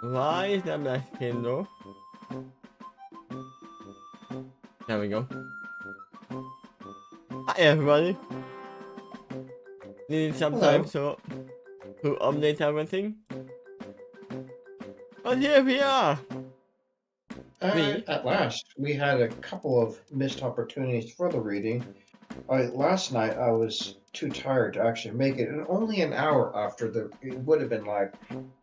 Why is that black skin though? There we go. Hi everybody. Need some time Hello. to update everything. But here we are. Me. At last, we had a couple of missed opportunities for the reading. Last night, I was too tired to actually make it, and only an hour after it would have been live.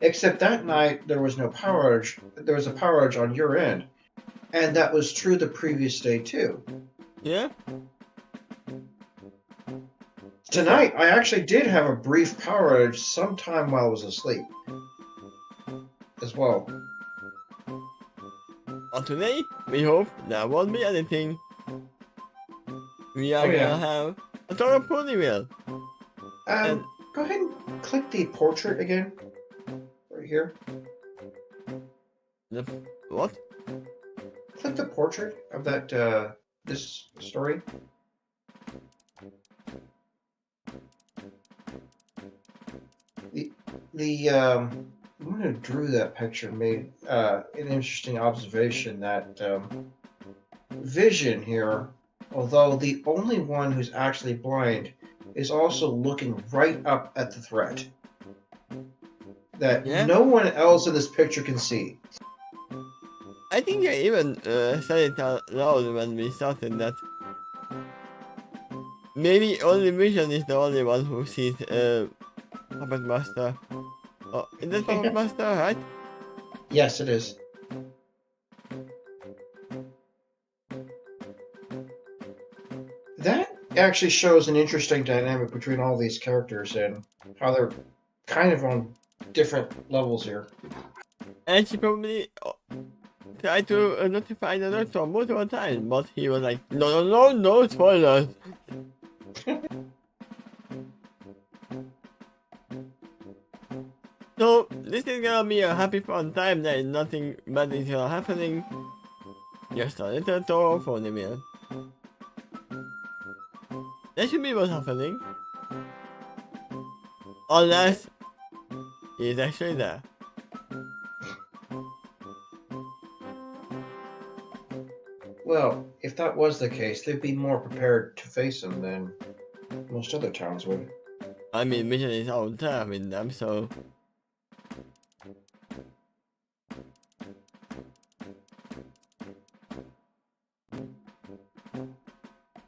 Except that night, there was no power outage. There was a power outage on your end, and that was true the previous day too. Yeah? Tonight, I actually did have a brief power outage sometime while I was asleep, as well. But today, we hope there won't be anything. We are Oh gonna yeah. have a tour of Ponyville. And Go ahead and click the portrait again, right here. the what? Click the portrait of that this story. The one who drew that picture made an interesting observation that Vision here, although the only one who's actually blind, is also looking right up at the threat that Yeah? no one else in this picture can see. I think I even said it out loud when we started that maybe only Vision is the only one who sees Puppet Master. Oh, is that Puppet Master, right? Yes, it is. That actually shows an interesting dynamic between all these characters and how they're kind of on different levels here. And she probably tried to notify the doctor multiple times, but he was like, no spoilers. So, this is gonna be a happy fun time. There is nothing bad is happening. Just a little tour for the meal. There should be what's happening. Unless he's actually there. Well, if that was the case, they'd be more prepared to face him than most other towns would. I mean, Mission is out there with them, so.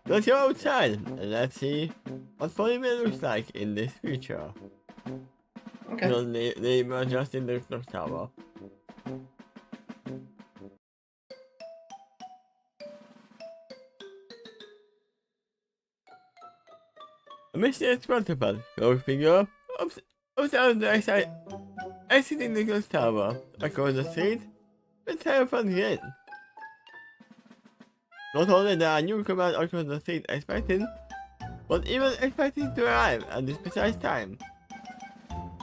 Let's go outside and let's see what Ponyville looks like in this future. Okay. So they were just in the clock tower. A mysterious protocol, go figure, observe the exit, exiting the clock tower, across the street, with terrifying grin. Not only there are newcomers across the street expecting, but even expecting to arrive at this precise time.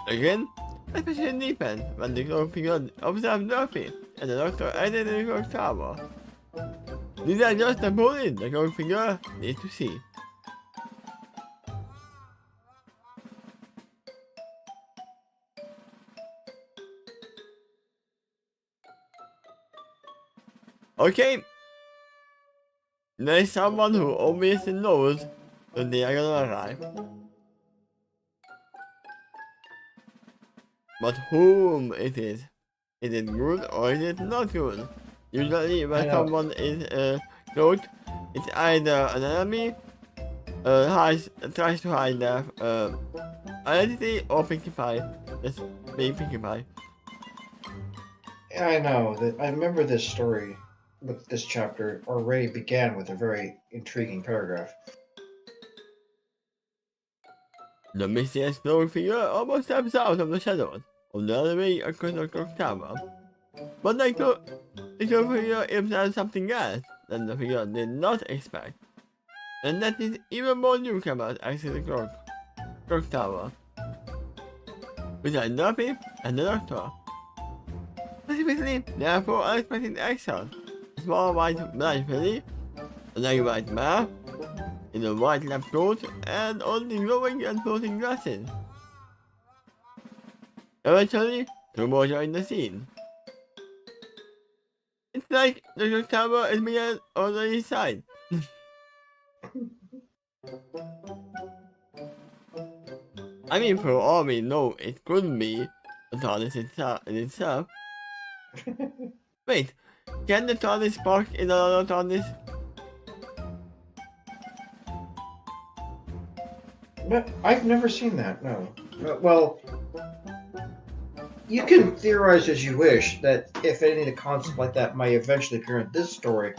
Again, especially deepened when the cloak figure observed Dorothy and the doctor entered the clock tower. These are just the police the cloak figure needs to see. Okay, there is someone who obviously knows that they are gonna arrive. But whom it is? Is it good or is it not good? Usually when someone is clothed, it's either an enemy, tries to hide their identity, or Pinkie Pie. Just being Pinkie Pie. Yeah, I know that. I remember this story with this chapter already began with a very intriguing paragraph. The mysterious glowing figure almost steps out of the shadows of the other way across the clock tower. But the glowing figure implies something else that the figure did not expect. And that is even more newcomers access the clock tower. Besides Duffy and the Doctor. Specifically, there are 4 unexpected extras. A small white blind filly, a young white mare, in a white lab coat, and only glowing and floating glasses. Eventually, 2 more join the scene. like the camera is being on the inside. I mean, for all we know, it could be the TARDIS itself. Wait, can the TARDIS park in another TARDIS? No, I've never seen that, no. Well, you can theorize as you wish that if any of the concepts like that might eventually appear in this story,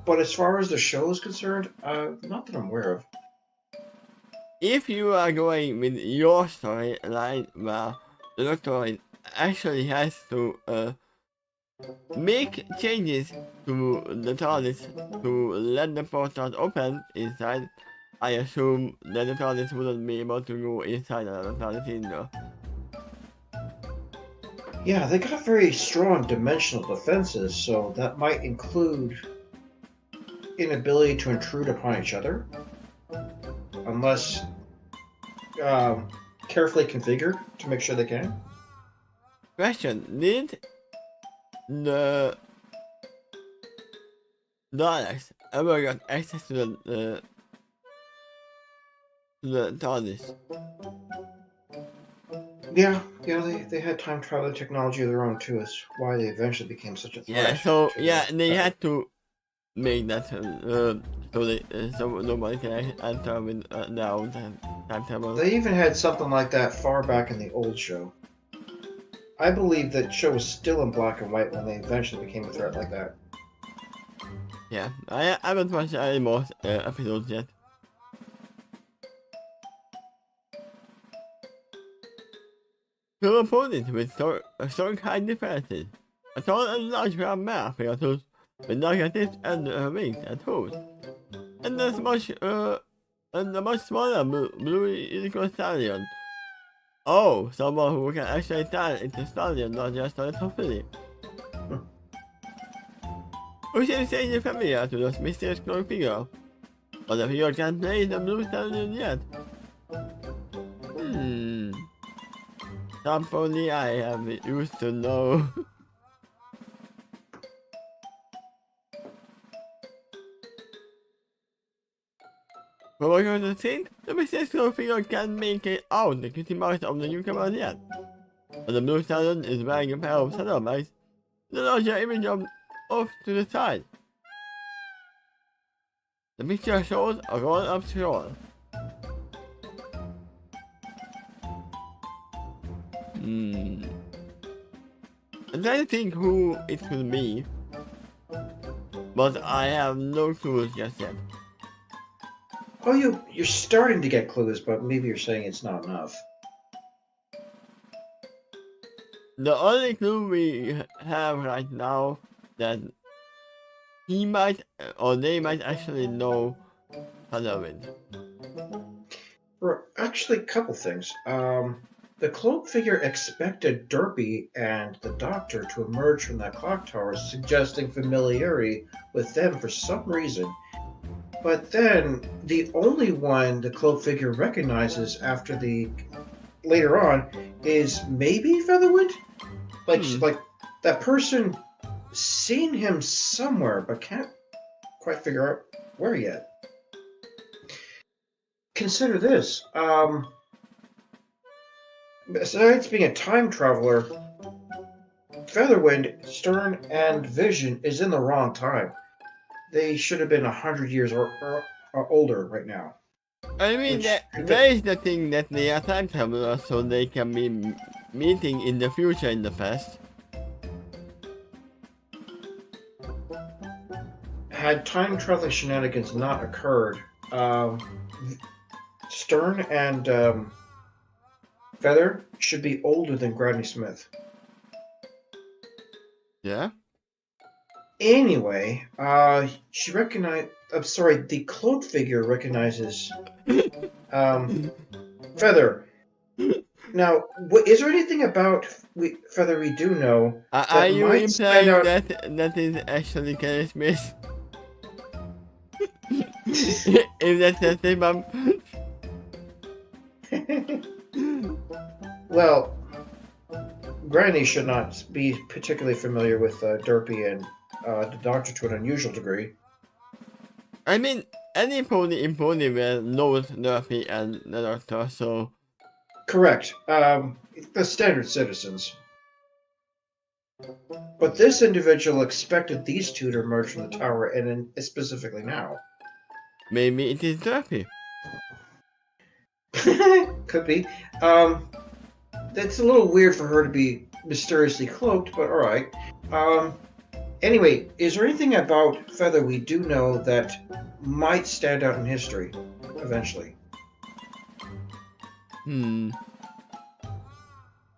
but as far as the show is concerned, not that I'm aware of. If you are going with your storyline, well, the Doctor actually has to make changes to the TARDIS to let the portal open inside. I assume that the TARDIS wouldn't be able to go inside another TARDIS either. Yeah, they got very strong dimensional defenses, so that might include inability to intrude upon each other, unless carefully configured to make sure they can. Question: did the Daleks ever got access to the TARDIS? Yeah, they had time travel technology of their own too. Is why they eventually became such a threat. Yeah, so yeah, they had to make that so nobody can enter with now time travel. They even had something like that far back in the old show. I believe that show was still in black and white when they eventually became a threat like that. Yeah, I haven't watched any more episodes yet. To opponents with strong high defenses, a tall and large round mouth creatures with negatives and wings and toes, and a much smaller blue unicorn stallion. Oh, someone who can actually turn into stallion, not just a little filly. Who seems strangely familiar to this mysterious cloak figure, but the figure can't play the blue stallion yet. Somebody I have used to know. But what you're to think, the mysterious cloak figure can't make it out the cutie marks of the newcomer yet. But the blue stallion is wearing a pair of saddlebags, the larger image off to the side. The picture shows a roll-up shore. I'm trying to think who it could be, but I have no clues just yet. Oh, you're starting to get clues, but maybe you're saying it's not enough. The only clue we have right now that he might or they might actually know Halloween. Actually, a couple things. The cloak figure expected Derpy and the Doctor to emerge from that clock tower, suggesting familiarity with them for some reason. But then, the only one the cloak figure recognizes later on is maybe Featherwind? Like that person seen him somewhere, but can't quite figure out where yet. Consider this. Besides being a time traveler, Featherwind, Stern, and Vision is in the wrong time. They should have been 100 years or older right now. I mean, that is the thing that they are time travelers, so they can be meeting in the future in the past. Had time traveling shenanigans not occurred, Stern and Feather should be older than Granny Smith. Yeah? Anyway, she recognized. I'm sorry, the cloak figure recognizes Feather. Now, is there anything about Feather we do know? Are you implying that is actually Kenny Smith? If that's the same, Well, Granny should not be particularly familiar with Derpy and the Doctor to an unusual degree. I mean, any pony in Ponyville knows Nerfy and the Doctor, so... Correct. The standard citizens. But this individual expected these two to emerge from the tower, and specifically now. Maybe it is Nerfy. Could be. That's a little weird for her to be mysteriously cloaked, but alright. Anyway, is there anything about Feather we do know that might stand out in history, eventually?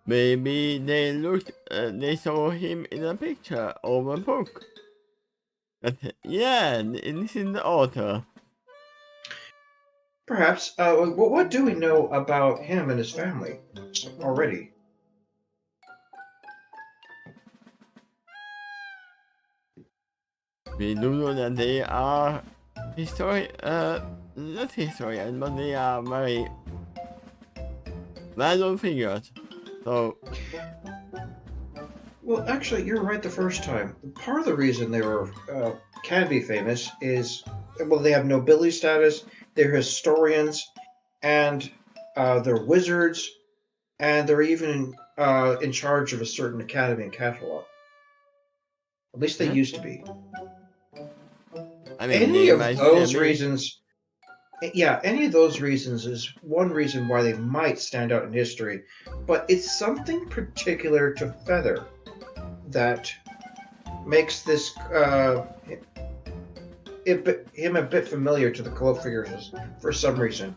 Maybe they saw him in a picture of a book. Yeah, this is the author. Perhaps. What do we know about him and his family already? We do know that they are not historians, but they are very well-known figures. So, Well, actually, you're right the first time. Part of the reason they were can be famous is, well, they have nobility status, they're historians, and they're wizards, and they're even in charge of a certain academy in Catalog. At least they used to be. I mean, Any of those reasons, yeah, any of those reasons is one reason why they might stand out in history, but it's something particular to Feather that makes this him a bit familiar to the cloak figures for some reason.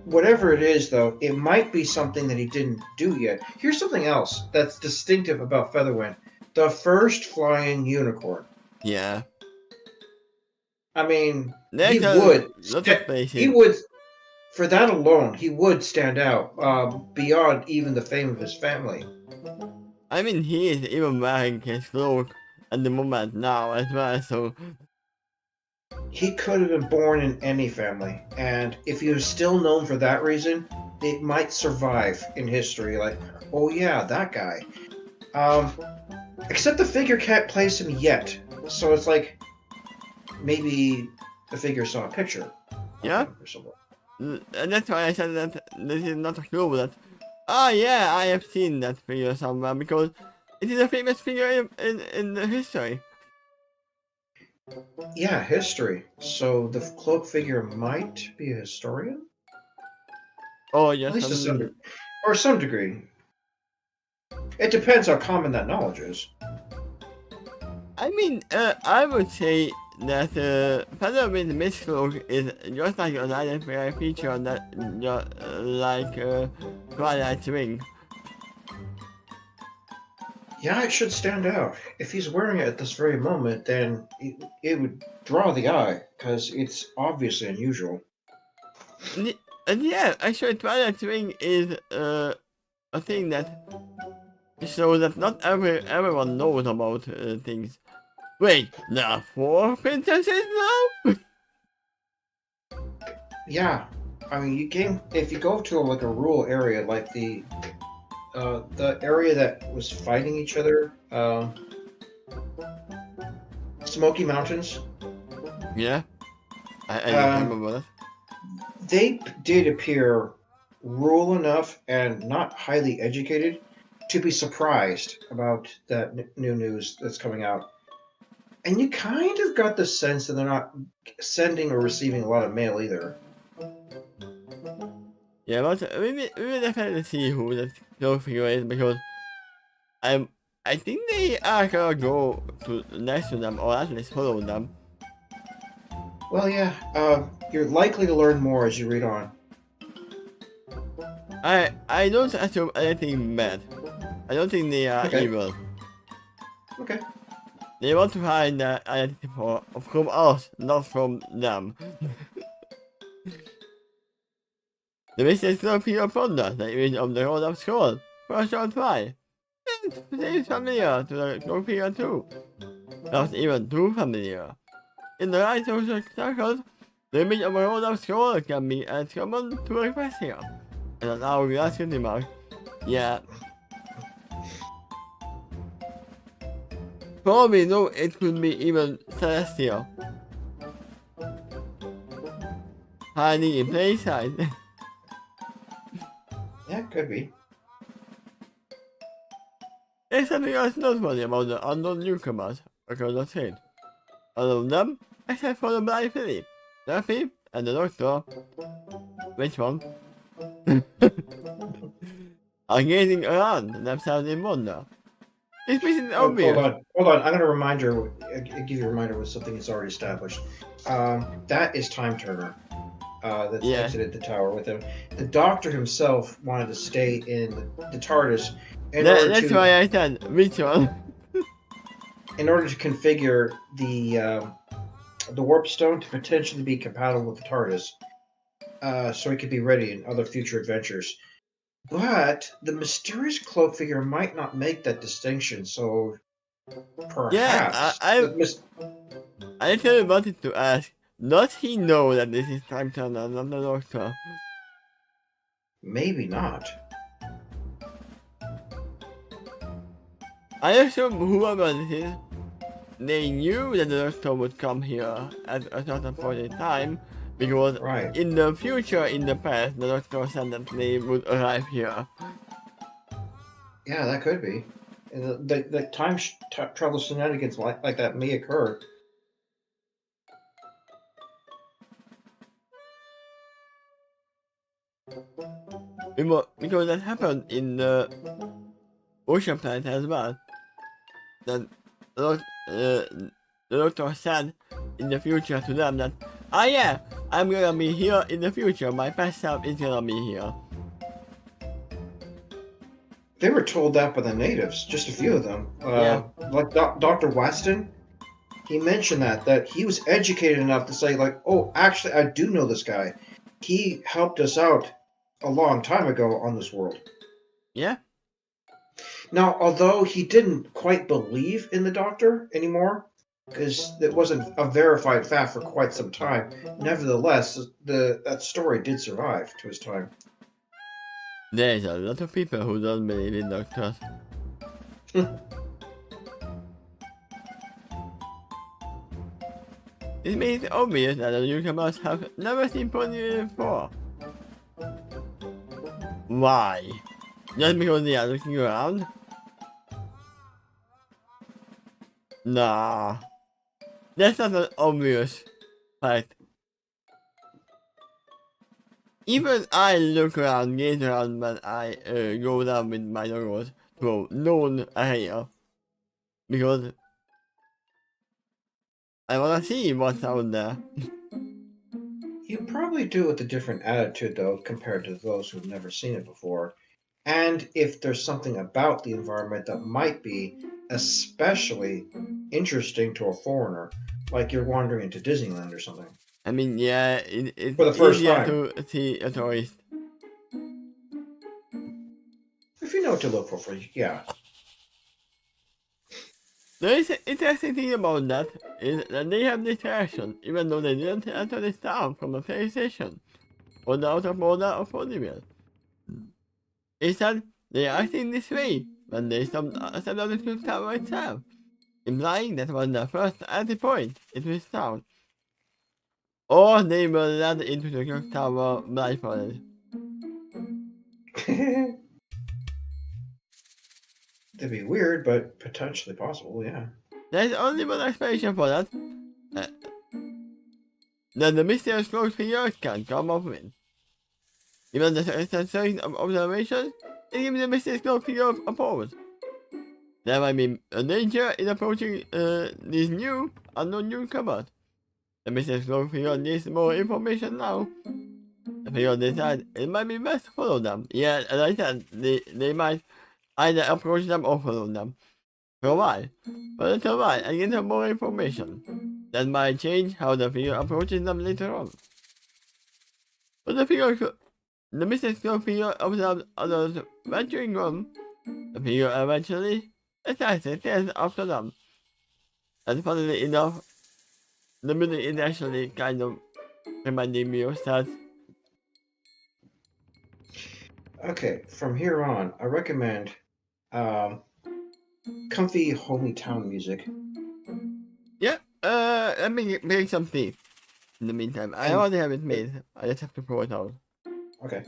Whatever it is, though, it might be something that he didn't do yet. Here's something else that's distinctive about Featherwind: the first flying unicorn. Yeah. I mean, There's he would, for that alone, he would stand out beyond even the fame of his family. I mean, he is even wearing his cloak at the moment now as well, so... He could have been born in any family, and if he was still known for that reason, it might survive in history, like, oh yeah, that guy. Except the figure can't place him yet, so it's like, maybe the figure saw a picture. Yeah? And that's why I said that this is not a clue that... Ah, yeah, I have seen that figure somewhere, because it is a famous figure in the history. Yeah, history. So the cloak figure might be a historian? Oh, yes. At least to some degree. It depends how common that knowledge is. I mean, I would say that Feather with Mist Cloak is just like an identifier feature on that, like Twilight's ring. Yeah, it should stand out. If he's wearing it at this very moment, then it would draw the eye, because it's obviously unusual. And yeah, actually Twilight's ring is a thing that shows that not everyone knows about things. Wait, there are 4 princesses now? Yeah, I mean, if you go to like a rural area, like the area that was fighting each other, Smoky Mountains. Yeah, I remember that. They did appear rural enough and not highly educated to be surprised about that new news that's coming out. And you kind of got the sense that they're not sending or receiving a lot of mail either. Yeah, but we will definitely see who that cloak figure is, because I think they are gonna go next to them, or at least follow them. Well, yeah, you're likely to learn more as you read on. I don't assume anything bad. I don't think they are evil. Okay. They want to find the identity from us, not from them. The message is not pure plunder, the image of the Road of Skull. First on try. And seems familiar to the cloak figure too. Not even too familiar. In the right social circles, the image of a Road of Skull can be as common to request here. And allow the last remark. Yeah. For all we know, it could be even celestial. Hiding in plain sight. Yeah, it could be. There's something else noteworthy about the unknown newcomers across the stage. All of them, except for the blind Philip, Duffy, and the doctor. Which one? Are gazing around themselves in wonder. It's pretty Oh, obvious. hold on. I'm gonna remind you. Give you a reminder with something that's already established. That is Time Turner. That's Yeah. exited the tower with him. The Doctor himself wanted to stay in the TARDIS That's why I said, which one? in order to configure the warp stone to potentially be compatible with the TARDIS, so he could be ready in other future adventures. But the mysterious cloak figure might not make that distinction, so Yeah, perhaps I actually wanted to ask, does he know that this is Time Turner, not the Doctor? maybe not. I assume whoever this is, they knew that the Doctor would come here at a certain point in time, because Right. in the future, in the past, the Doctor said that they would arrive here. Yeah, that could be. And the time travel shenanigans like that may occur. Because that happened in the Ocean Planet as well. That the Doctor said in the future to them that, ah yeah, I'm gonna be here in the future, my past self is gonna be here. They were told that by the natives, just a few of them. Yeah. Like Dr. Weston, he mentioned that he was educated enough to say, like, oh, actually, I do know this guy. He helped us out a long time ago on this world. Yeah. Now, although he didn't quite believe in the Doctor anymore, because it wasn't a verified fact for quite some time, nevertheless, that story did survive to his time. There's a lot of people who don't believe in doctors. It makes it obvious that the newcomers have never seen Ponyville before. Why? Just because they are looking around? Nah. That's not an obvious fact. Even I look around, gaze around when I go down with my doggos to a known area. Because I wanna see what's out there. You probably do with a different attitude, though, compared to those who've never seen it before. And if there's something about the environment that might be especially interesting to a foreigner, like you're wandering into Disneyland or something. I mean, yeah, it's For the first easier time. to see a tourist. If you know what to look for, yeah. The interesting thing about that is that they have this reaction, even though they didn't enter this town from a train station or the outer border of Ponyville. Is that they are acting this way when they stepped out of the Quill Tower itself, implying that was their first entry point into this town. Or they were led into the Quill Tower blindfolded. That'd be weird, but potentially possible, yeah. There's only one explanation for that. That the mysterious close figure can come up with. Even the certain observations, it gives the mysterious close figure a pause. There might be a danger in approaching these new, unknown newcomers. The mysterious close figure needs more information now. The figure decides it might be best to follow them. Yeah, as I said, they might either approach them or follow them. For a while. For a little while and get more information. That might change how the figure approaches them later on. But the mysterious close figure observes others venturing on. The figure eventually attacks and stares after them. And funnily enough, the music is actually kind of reminding me of that. Okay, from here on, I recommend comfy, homey town music. Yeah, let me make some tea. In the meantime, I And already have it made. I just have to pour it out. okay.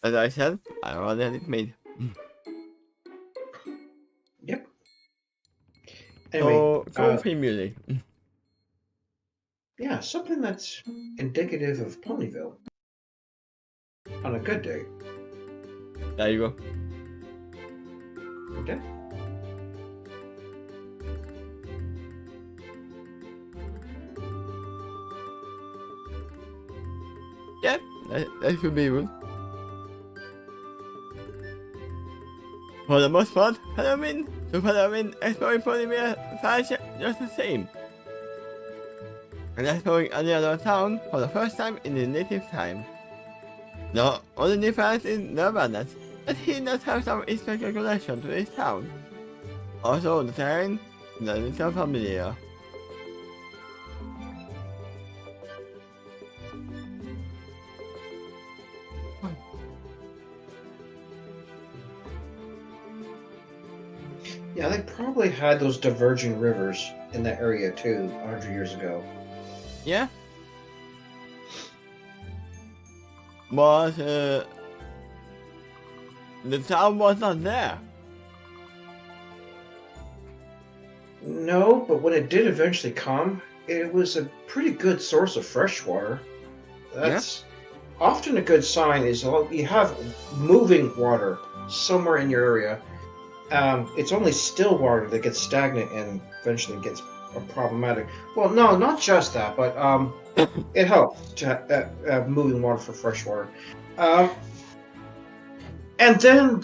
As I said, I already had it made. Yep. Anyway, So, comfy music. yeah, something that's indicative of Ponyville on a good day. There you go. Okay. Yeah, that should be good. For the most part, Halloween to Halloween, exploring Ponyville fans just the same. And exploring any other town for the first time in the native time. The only difference is the balance, that he does have some historical connection to this town. Also, the terrain is a little familiar. Yeah, they probably had those diverging rivers in that area too 100 years ago. Yeah? But, the town was not there. No, but when it did eventually come, it was a pretty good source of fresh water. Yeah? That's often a good sign is you have moving water somewhere in your area. It's only still water that gets stagnant and eventually gets problematic. Well, no, not just that, but it helps to have moving water for fresh water. Um, and then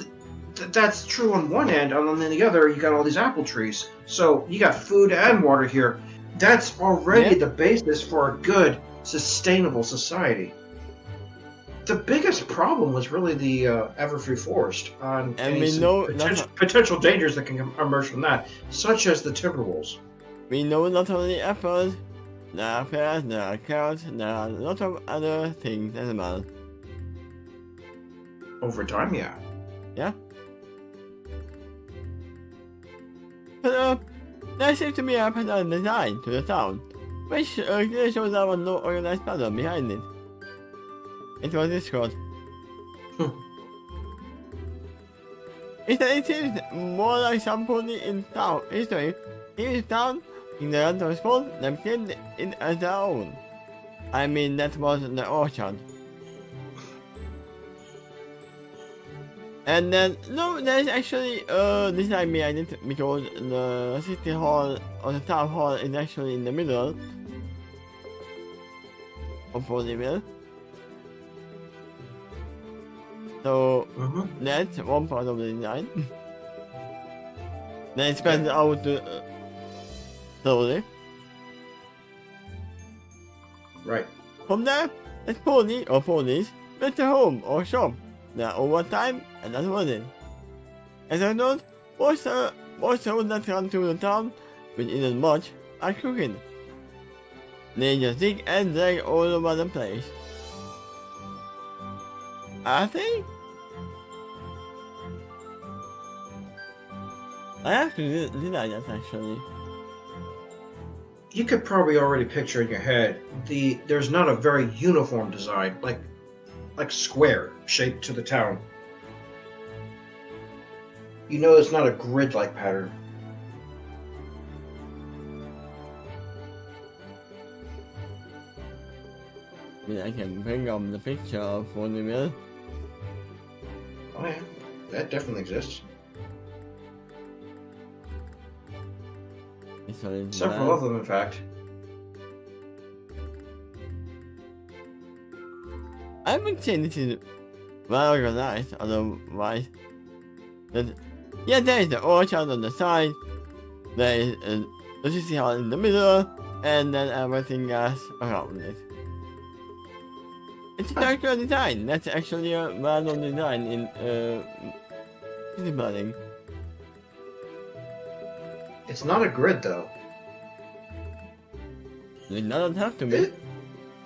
that's true on one end, and on the other, you got all these apple trees. So you got food and water here. That's already the basis for a good, sustainable society. The biggest problem was really the Everfree Forest And we know potential dangers that can emerge from that, such as the Timberwolves. we know not only apples, there are pears, there are carrots, there are a lot of other things as well. Over time, yeah. Yeah? But there seems to be a pattern design to the town, which clearly shows there was no organized pattern behind it. It was Discord. It seems more like somebody in town history. In town, in the land of school, they claimed it as their own. I mean, that was the orchard. And then, no, there's actually design behind it because the city hall or the town hall is actually in the middle of Ponyville. So that's one part of the design. Then it spans out slowly. Right. From there, it's pony or ponies built a home or shop. There over time, and that was it. As a note, most roads that run through the town, which isn't much, are crooked. They just dig and drag all over the place. I think I have to design that actually. You could probably already picture in your head there's not a very uniform design, like square shape to the town. You know it's not a grid-like pattern. I mean, I can bring up the picture of Ponyville. Oh yeah, that definitely exists. So it's Several of them, in fact. I would say this is well organized, otherwise. Yeah, there is the orchard on the side, there is a electricity hall in the middle, and then everything else around it. It's a circular design. That's actually a well-known design in city building. It's not a grid though. It doesn't have to be.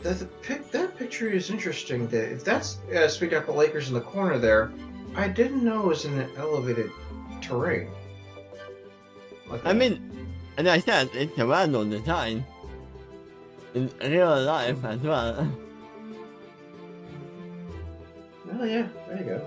That picture is interesting. That if that's Sweet Apple Lakers in the corner there, I didn't know it was in an elevated terrain. Like I mean, as I said, it's a well-known design in real life as well. Oh yeah, there you go.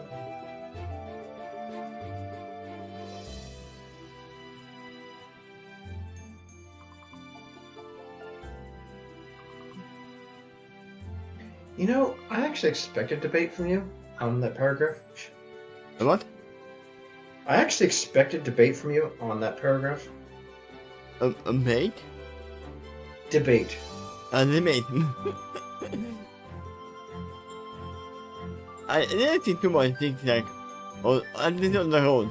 You know, I actually expected debate from you on that paragraph. What? I actually expected debate from you on that paragraph. A bait? Debate. A debate. I didn't see too much zigzag, or at least on the road.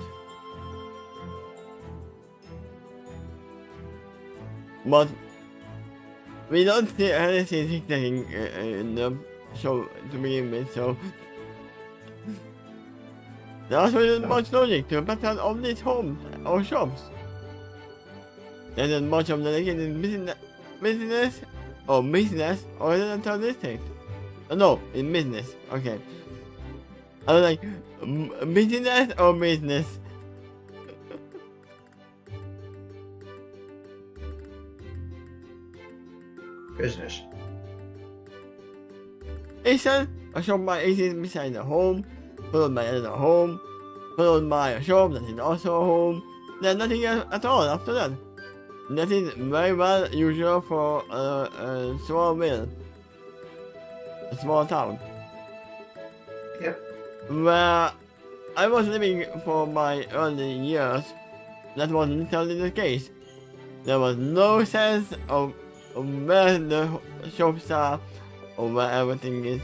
But we don't see anything zigzagging in the show to begin with, so there also isn't much logic to a pattern of these homes or shops. There isn't much of dedicated business or residential district. No, in business. Okay. I was like, business or business? Business. Asian, a shop by AC beside the home, followed by another home, followed by a shop that is also a home, then nothing else at all after that. That is very well usual for a small mill, a small town. Yep. Where I was living for my early years, that was literally the case. There was no sense of where the shops are or where everything is.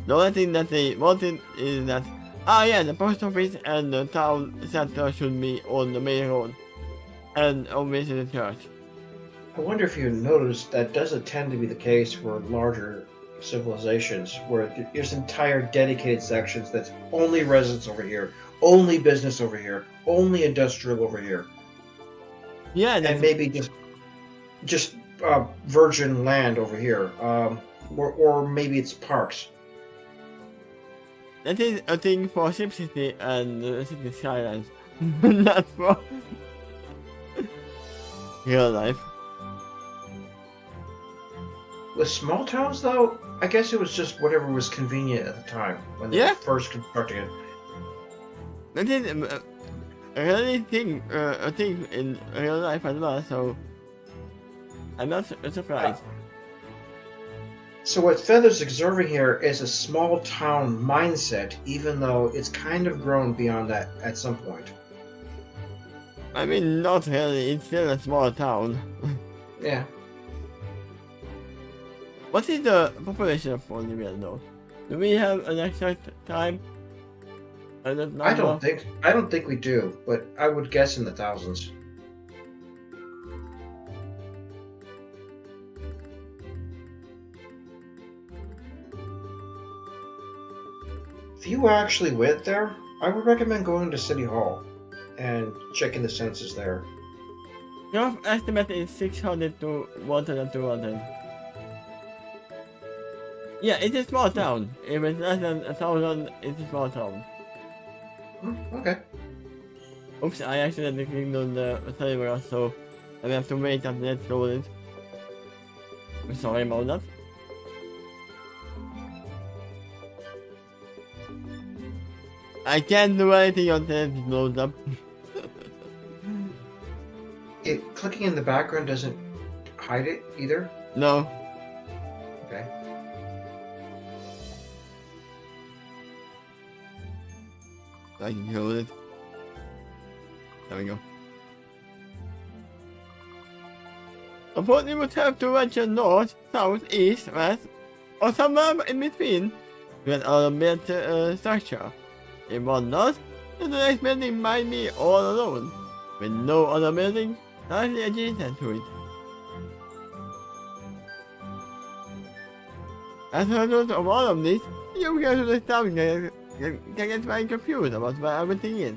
The only thing that they wanted is that, yeah, the post office and the town center should be on the main road. And obviously the church. I wonder if you noticed that doesn't tend to be the case for larger civilizations, where there's entire dedicated sections that's only residents over here, only business over here, only industrial over here. Yeah, and maybe just virgin land over here, or maybe it's parks. that is a thing for SimCity and City Skylines, not for real life. With small towns, though, I guess it was just whatever was convenient at the time when they were first constructing it. That is a thing in real life as well, so I'm not surprised. So what Feather's observing here is a small town mindset, even though it's kind of grown beyond that at some point. I mean, not really, it's still a small town. Yeah. What is the population of Ponyville though? Do we have an exact time? I don't think we do, but I would guess in the thousands. If you actually went there, I would recommend going to City Hall and checking the census there. Your estimate is 600 to 1,200. Yeah, it's a small town. If it's less than 1,000, it's a small town. Okay. Oops, I accidentally clicked on the server, so I have to wait until it's loaded. Sorry about that. I can't do anything until it loads up. Clicking in the background doesn't hide it either? No. Okay. I can hold it. There we go. Suppose you would have to venture north, south, east, west, or somewhere in between to an automated structure. If one does, then the next building might be all alone, with no other building directly adjacent to it. As a result of all of this, you go to the town can get very confused about where everything is.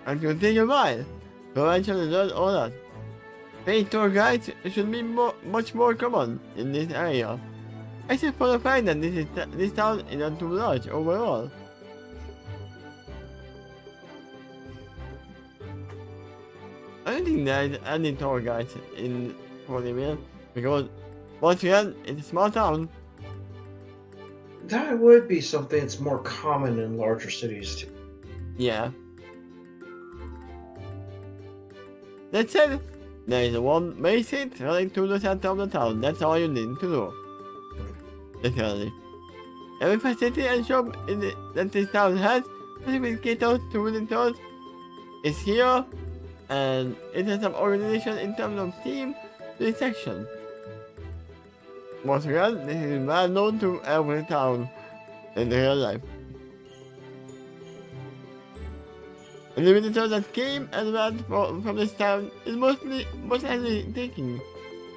And it will take a while to eventually learn all that. Paid tour guides should be much more common in this area, except for the fact that this town isn't too large overall. I don't think there is any tour guides in Ponyville, because once again, it's a small town. That would be something that's more common in larger cities too. Yeah. That said, there is one main street running to the center of the town. That's all you need to know. Literally. Every facility and shop that this town has, specific caters to visitors, is here, and it has some organization in terms of team to this section. Once again, this is well known to every town in real life. And the visitors that came and went from this town is most likely thinking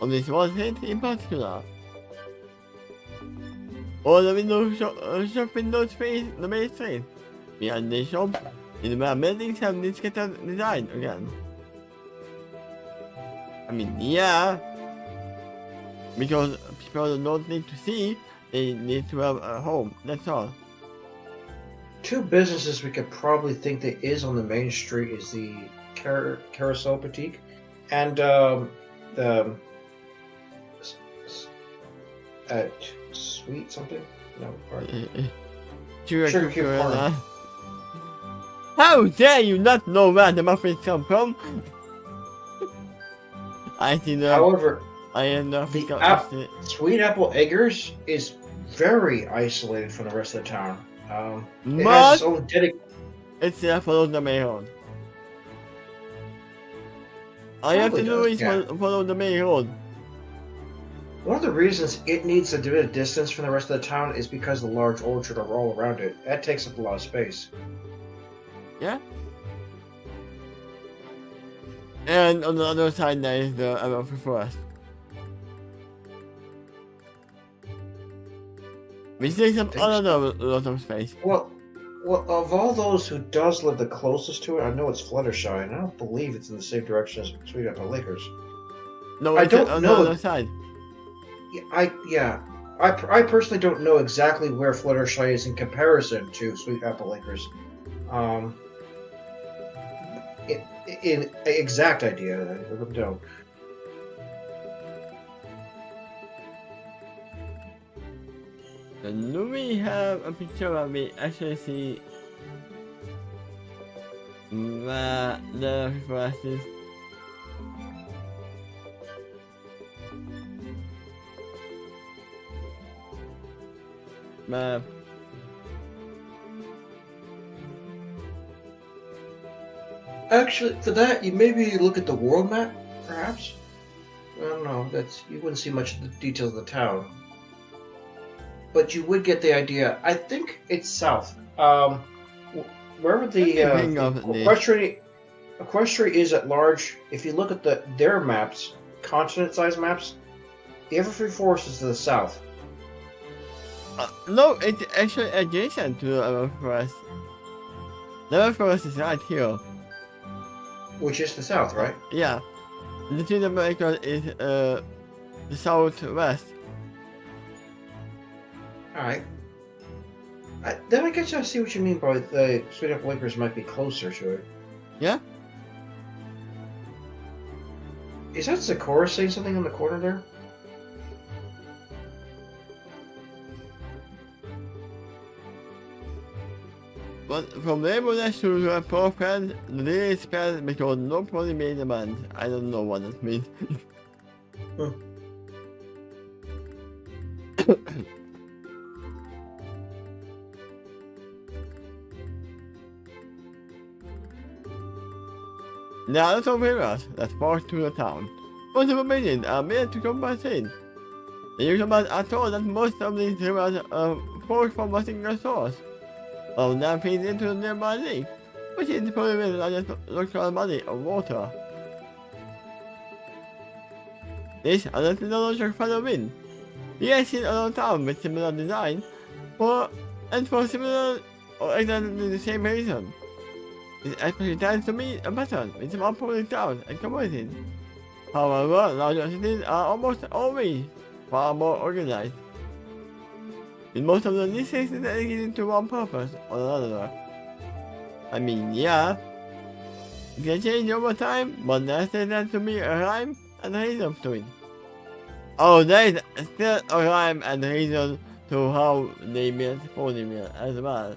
of this one street in particular. All the shop windows face the main street. Behind the shop, in where buildings have this scattered design again. I mean, yeah, because people don't need to see, they need to have a home, that's all. Two businesses we could probably think there is on the main street is the Carousel Boutique and the Sweet something? No, pardon. Sugar Cube Farm. How dare you not know where the muffins come from? I see the. However, I am not. Sweet Apple Eggers is very isolated from the rest of the town. It But has its own it's there for the main road. All you have to do is follow the main road. One of the reasons it needs a bit of distance from the rest of the town is because the large orchard are all around it. That takes up a lot of space. Yeah. And on the other side there is the Amalfi Forest. Which takes up another lot of space. Well, of all those who does live the closest to it, I know it's Fluttershy, and I don't believe it's in the same direction as Sweet Apple Lakers. No, I don't on the other side. I personally don't know exactly where Fluttershy is in comparison to Sweet Apple Lakers. In exact idea, I really don't. And do we have a picture where we actually see where the forest is? Map. Actually, for that, you maybe look at the world map, perhaps. I don't know. You wouldn't see much of the details of the town, but you would get the idea. I think it's south. Wherever the Equestria is at large. If you look at their maps, continent-sized maps, the Everfree Forest is to the south. No, it's actually adjacent to the forest. The forest is right here. Which is the south, right? Yeah. The Twin America is the southwest. Alright. Then I guess I see what you mean by the Sweet Apple Lakers might be closer to it. Yeah? Is that Sakura saying something in the corner there? But from Rainbowdash to the poor friend, the day is spelled because nobody made a band. I don't know what that means. Now let's over us. Let's walk to the town. Most of the minions are meant to come by in. The Yucamans are told that most of these heroes are forged from a single source. All now feeds into the nearby lake, which is probably the largest local body of water. This is a technological follow wind. We have seen around town with similar design, for similar or exactly the same reason. This especially tends to be a pattern with small public towns and communities. However, larger cities are almost always far more organized, with most of the districts dedicated to one purpose or another. I mean, yeah, it can change over time, but there still tends to be a rhyme and reason to it. Oh, there is still a rhyme and reason to how they built Ponyville as well.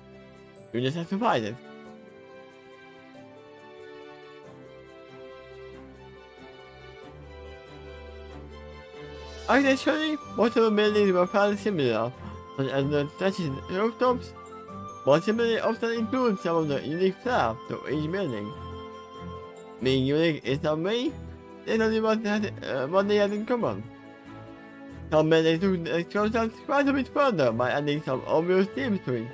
You just have to find it. Architecturally, most of the buildings were fairly similar, such as the thatched rooftops, but similarly often include some of the unique flair to each building. Being unique in some way, they only what they had in common. Some buildings took the concept quite a bit further by adding some obvious themes to it,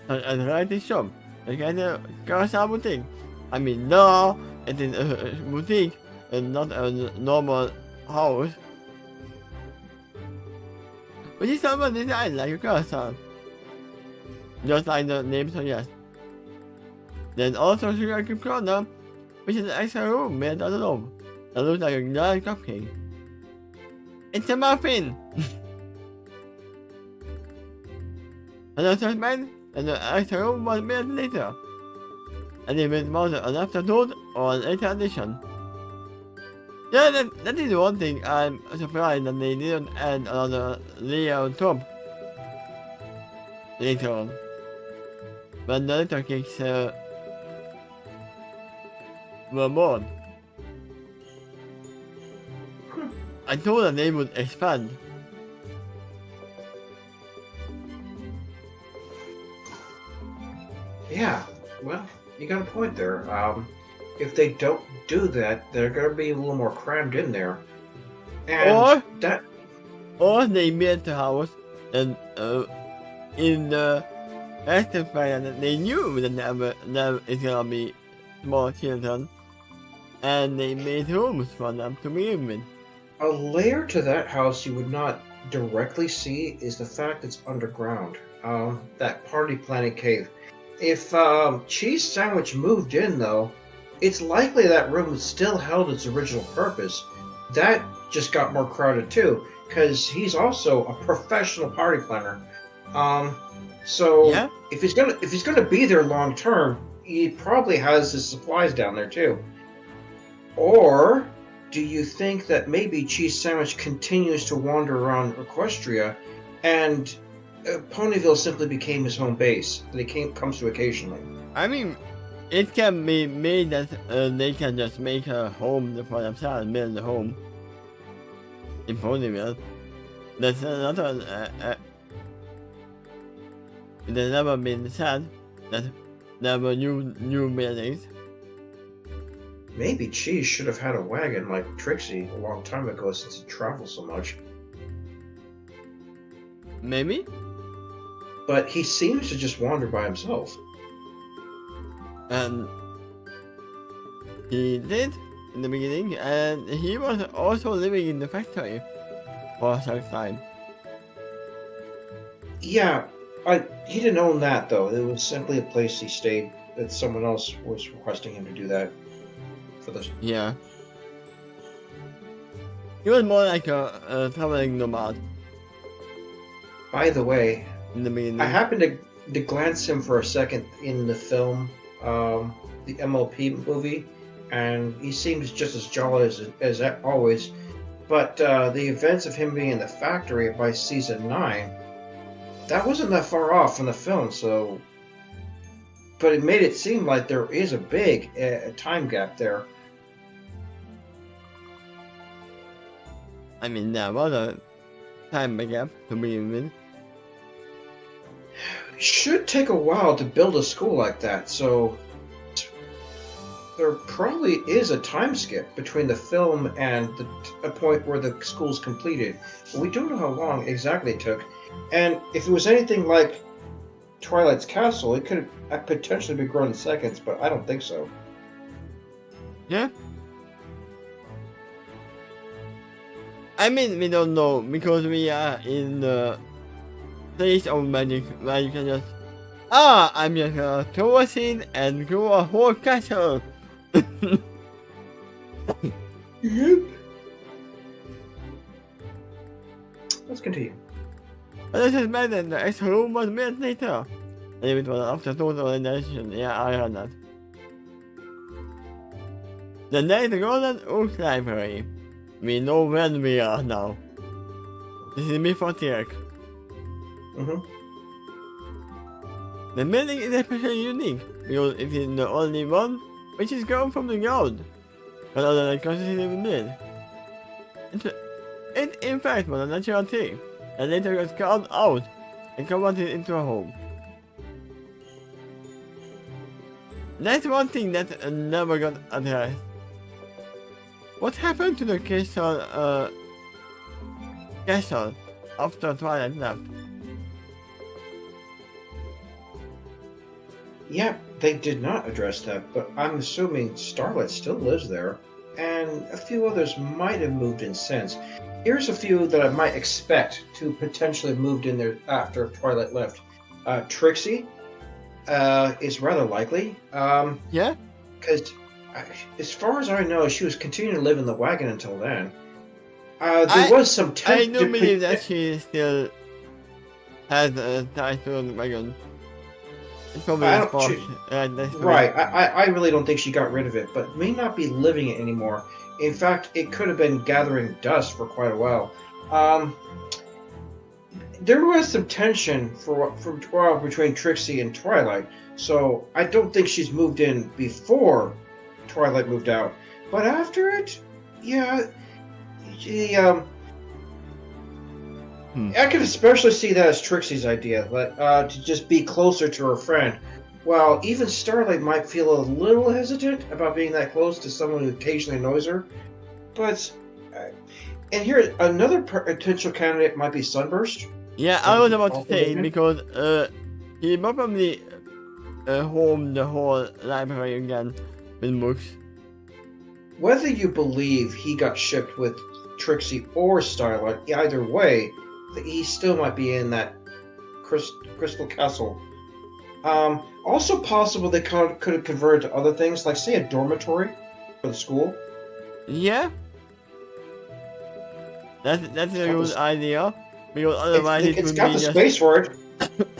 such as a variety shop, like a carousel boutique. I mean, no, it is a boutique and not a normal house. Which is somewhat designed like a carousel, just like the name suggests. Then also Sugar Cube Corner, which is an extra room made out of room that looks like a giant cupcake. It's a muffin! Another suspect that the extra room was made later, and it was more an afterthought or an later addition. Yeah, that is one thing I'm surprised that they didn't add another layer on top later on. But the little cakes were born. I thought that they would expand. Yeah, well, you got a point there. If they don't do that, they're gonna be a little more crammed in there. And or they built the house and in the Western that they knew that there is gonna be small children, and they made rooms for them to begin with. A layer to that house you would not directly see is the fact it's underground. That party planning cave. If Cheese Sandwich moved in, though, it's likely that room still held its original purpose. That just got more crowded too, because he's also a professional party planner. So yeah? if he's gonna be there long term, he probably has his supplies down there too. Or do you think that maybe Cheese Sandwich continues to wander around Equestria, and Ponyville simply became his home base that he comes to occasionally? I mean, it can be made that they can just make a home for themselves, build a home in Ponyville. That's another. It has never been said that there were new buildings. Maybe Cheese should have had a wagon like Trixie a long time ago since he travels so much. Maybe? But he seems to just wander by himself. And he did in the beginning, and he was also living in the factory for some time. Yeah, he didn't own that though. It was simply a place he stayed that someone else was requesting him to do that for this. Yeah. He was more like a traveling nomad By the way, in the beginning. I happened to glance him for a second in the film, the MLP movie, and he seems just as jolly as always. But the events of him being in the factory by season 9, that wasn't that far off from the film, so. But it made it seem like there is a big time gap there. I mean, there was a time gap to begin with. It should take a while to build a school like that, so there probably is a time skip between the film and a point where the school's completed. We don't know how long exactly it took. And if it was anything like Twilight's Castle, it could potentially be grown in seconds, but I don't think so. Yeah. I mean, we don't know because we are in the place of magic where you can just, I'm just gonna throw a scene and grow a whole castle. Yep. Let's continue. But this is better. The extra room was minutes later. And it was after total elimination. Yeah, I heard that. The next Golden Oak Library. We know where we are now. This is before Tirk. The building is especially unique because it is the only one which is grown from the ground. But other than constantly built. It in fact was a natural tree and later got carved out and converted into a home. That's one thing that never got addressed. What happened to the castle after Twilight left? Yeah, they did not address that, but I'm assuming Starlight still lives there, and a few others might have moved in since. Here's a few that I might expect to potentially have moved in there after Twilight left. Trixie is rather likely. Yeah? Because as far as I know, she was continuing to live in the wagon until then. There was some I don't believe that she still has a tie to the wagon. It's probably a spot. Right, I really don't think she got rid of it, but may not be living it anymore. In fact, it could have been gathering dust for quite a while. There was some tension for a while between Trixie and Twilight, so I don't think she's moved in before Twilight moved out. But after it, yeah, she, I could especially see that as Trixie's idea, to just be closer to her friend. While even Starlight might feel a little hesitant about being that close to someone who occasionally annoys her. But, and here, another potential candidate might be Sunburst. Yeah, I was about to say, because he probably homed the whole library again with books. Whether you believe he got shipped with Trixie or Starlight, either way, he still might be in that Crystal Castle. Also possible they could have converted to other things, like say a dormitory for the school. Yeah, that's a good idea. Because otherwise it's got the space for it,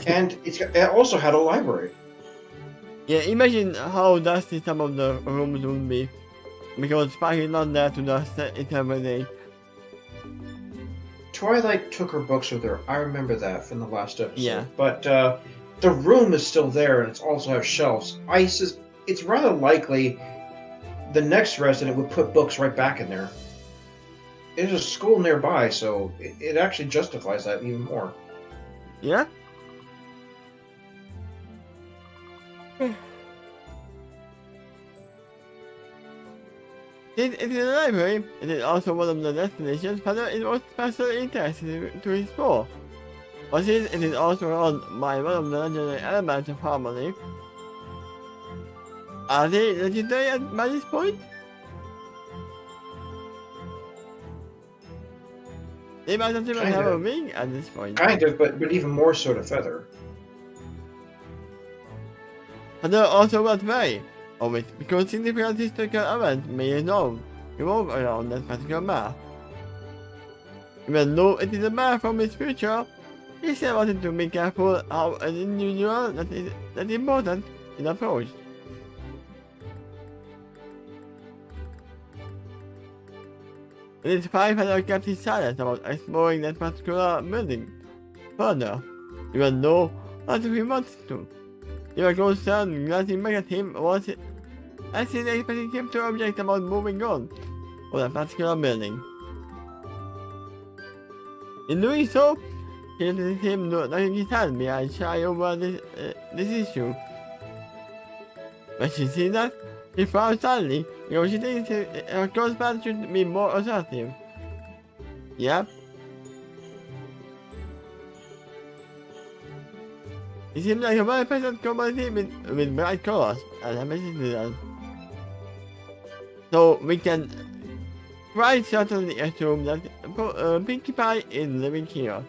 and it also had a library. Yeah, imagine how dusty some of the rooms would be, because Spike is not there to dust it every day. Twilight took her books with her. I remember that from the last episode. Yeah. But the room is still there, and it also has shelves. It's rather likely the next resident would put books right back in there. There's a school nearby, so it actually justifies that even more. Yeah? Since it is a library, it is also one of the destinations Father is most personally interested to explore. But since it is also run by one of the legendary elements of harmony, are they legendary by this point? They might not even have a wing at this point. Kind of, but even more so to Feather. But there are also what way of it, because significant historical events may revolve around that particular map. Even though it is a map from its future, he still wanted to be careful how an individual that is important is approached. It is why Feather kept his silence about exploring that particular building further, even though not if he wanted to. They were concerned glancing back at him was as he expecting him to object about moving on for that particular building. In doing so, he let him knocking his hand behind shy over this issue. When she sees that, She frowned suddenly. She thinks her close past should be more assertive. Yep. It seems like a very pleasant community with bright colors and amazing. So we can quite certainly assume that Pinkie Pie is living here.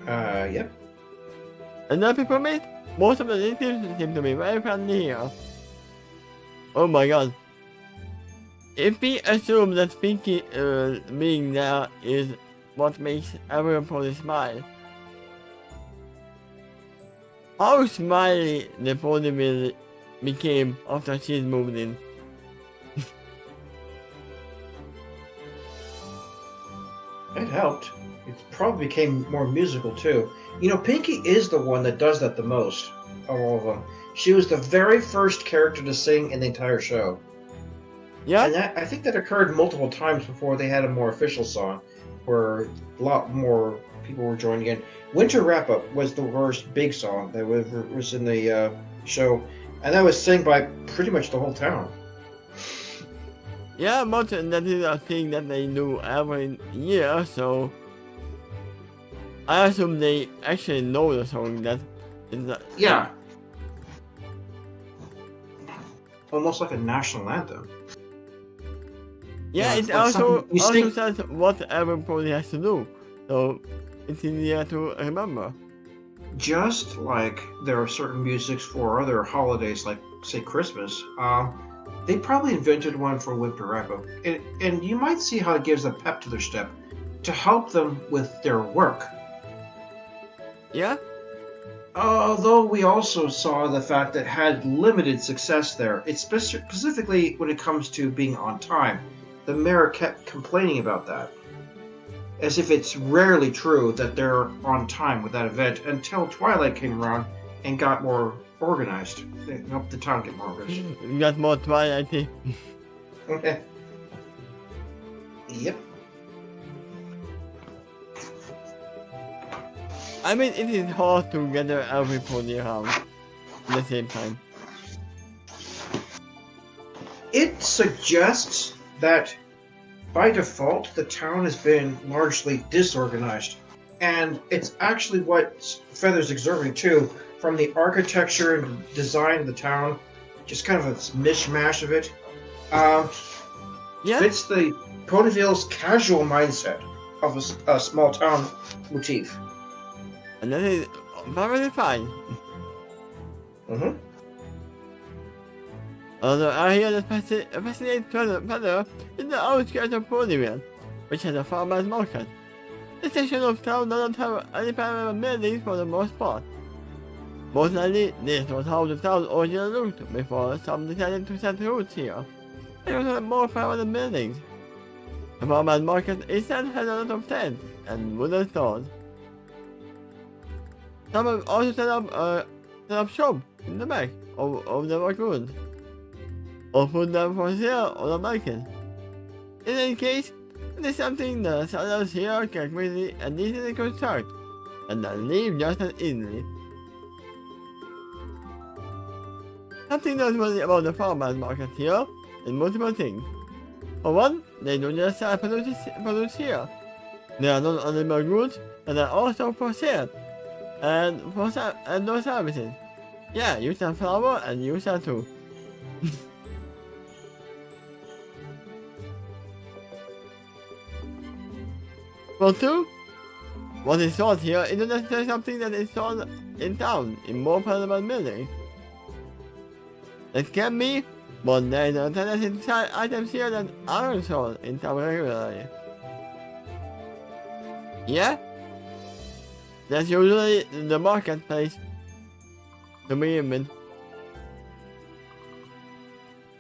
Yep. Another people meet, most of the natives seem to be very friendly here. Oh my god. If we assume that Pinkie being there is what makes everybody smile, how smiley the Ponyville became after she's moved in. It helped. It probably became more musical too. You know, Pinkie is the one that does that the most of all of them. She was the very first character to sing in the entire show. Yeah? And I think that occurred multiple times before they had a more official song, where a lot more people were joining in. Winter Wrap Up was the first big song that was in the show, and that was sung by pretty much the whole town. Yeah, but that is a thing that they do every year, so I assume they actually know the song that is Yeah. Almost like a national anthem. Yeah, Yeah, it it's like also something you sing- says what everybody has to do, so it's easier to remember. Just like there are certain musics for other holidays, like say Christmas, they probably invented one for Winter Wrap Up, and you might see how it gives a pep to their step to help them with their work. Yeah? Although we also saw the fact that it had limited success there. It's specifically when it comes to being on time. The mayor kept complaining about that, as if it's rarely true that they're on time with that event until Twilight came around and got more organized. They helped the town get more organized. We got more Twilight. Okay. Yep. I mean, it is hard to gather everybody around at the same time. It suggests that by default the town has been largely disorganized. And it's actually what Feather's observing too, from the architecture and design of the town, just kind of a mishmash of it. Yeah? Fits the Ponyville's casual mindset of a small town motif. And that is perfectly fine. Mm-hmm. Although I hear that fascinating Feather is the outskirts of Ponyville, which has a farmer's market. This section of town doesn't have any permanent buildings for the most part. Most likely, this was how the town originally looked before some decided to set roots here. It was had more permanent buildings. The farmer's market instead had a lot of tents and wooden stores. Some have also set up shop in the back of the raccoons, or put them for sale on the market. In any case, it is something the sellers here can quickly and easily construct, and then leave just as easily. Something noteworthy about the farmers market here is multiple things. For one, they don't just sell produce here. There are not only more goods, but are also for sale, and no services. Yeah, you sell flour and you sell too. For two, what is sold here isn't necessarily something that is sold in town in more permanent buildings. It can be, but there is a tendency to sell items here that aren't sold in town regularly. Yeah? That's usually the marketplace to begin with.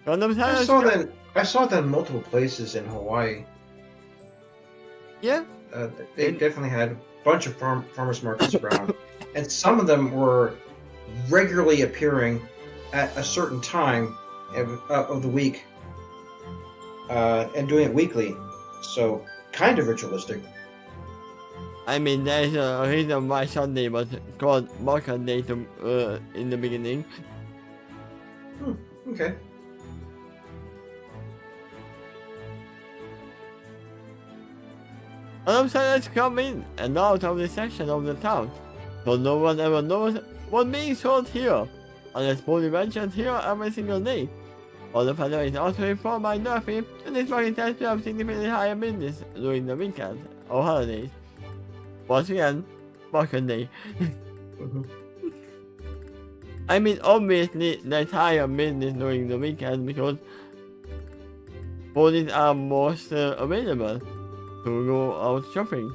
I saw that in multiple places in Hawaii. Yeah? They definitely had a bunch of farmers markets around, and some of them were regularly appearing at a certain time of the week, and doing it weekly. So kind of ritualistic. I mean, there's a reason why Sunday was called Market Day in the beginning. Okay. Other settlers come in and out of this section of the town, so no one ever knows what being sold here, unless Pony mentions here every single day. All the father is also informed by Nerfy that this market tends to have significantly higher business during the weekends or holidays. Once again, market day. Mhm. I mean, obviously, there's higher business during the weekend because ponies are most available to go out shopping.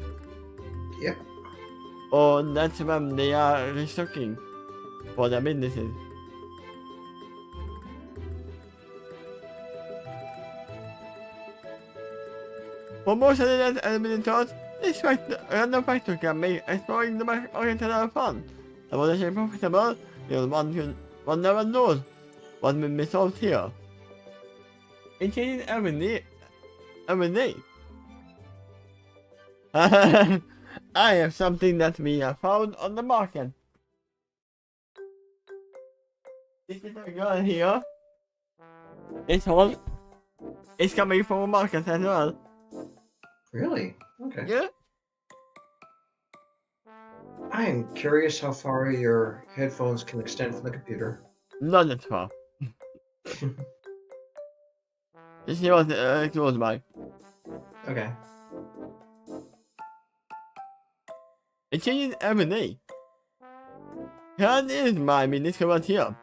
Yep. Or that's when they are restocking for their businesses. For most of the net eliminated thoughts, this random factor can make exploring the market a lot of fun. And when I say profitable, one never knows what will be sold here. It changes every day. I have something that we have found on the market. This little girl here is all. It's coming from a market as well. Really? Okay. Yeah? I am curious how far your headphones can extend from the computer. Not that far. This is what close by. Okay. It changes every day. Here is my discovered here.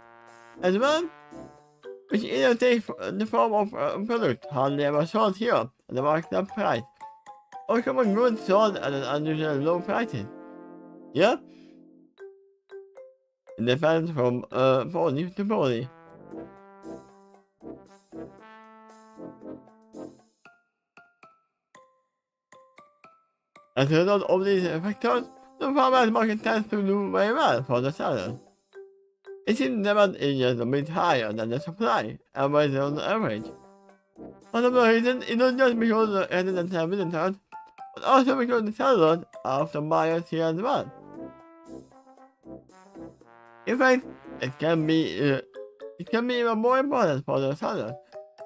As well, which either takes the form of a product hardly ever sold here at the marked up price, or common goods sold at an unusually low prices. Yeah? It depends from pony to pony. As a result of these factors, the farmers market tends to do very well for the sellers. It seems demand is just a bit higher than the supply, and rises on average. For some reason, it's not just because the residents have visitors, but also because the sellers are often buyers here as well. In fact, it can be even more important for the sellers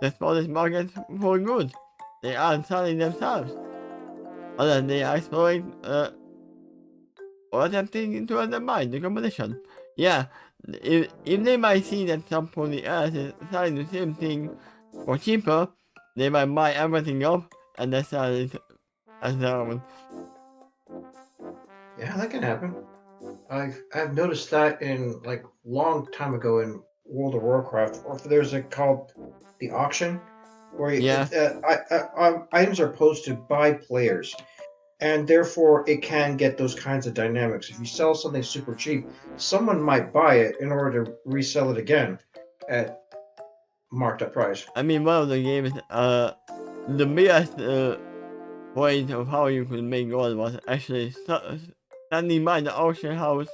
to explore this market for goods they aren't selling themselves, unless they are exploring or attempting to undermine the competition. Yeah, if they might see that somebody else is selling the same thing for cheaper, they might buy everything up and then sell it as their own. Yeah, that can happen. I've noticed that in like long time ago in World of Warcraft, or if there's a called the auction, where Yeah, items are posted by players, and therefore it can get those kinds of dynamics. If you sell something super cheap, someone might buy it in order to resell it again at marked up price. I mean, one of the games, the biggest point of how you could make gold was actually standing by the auction house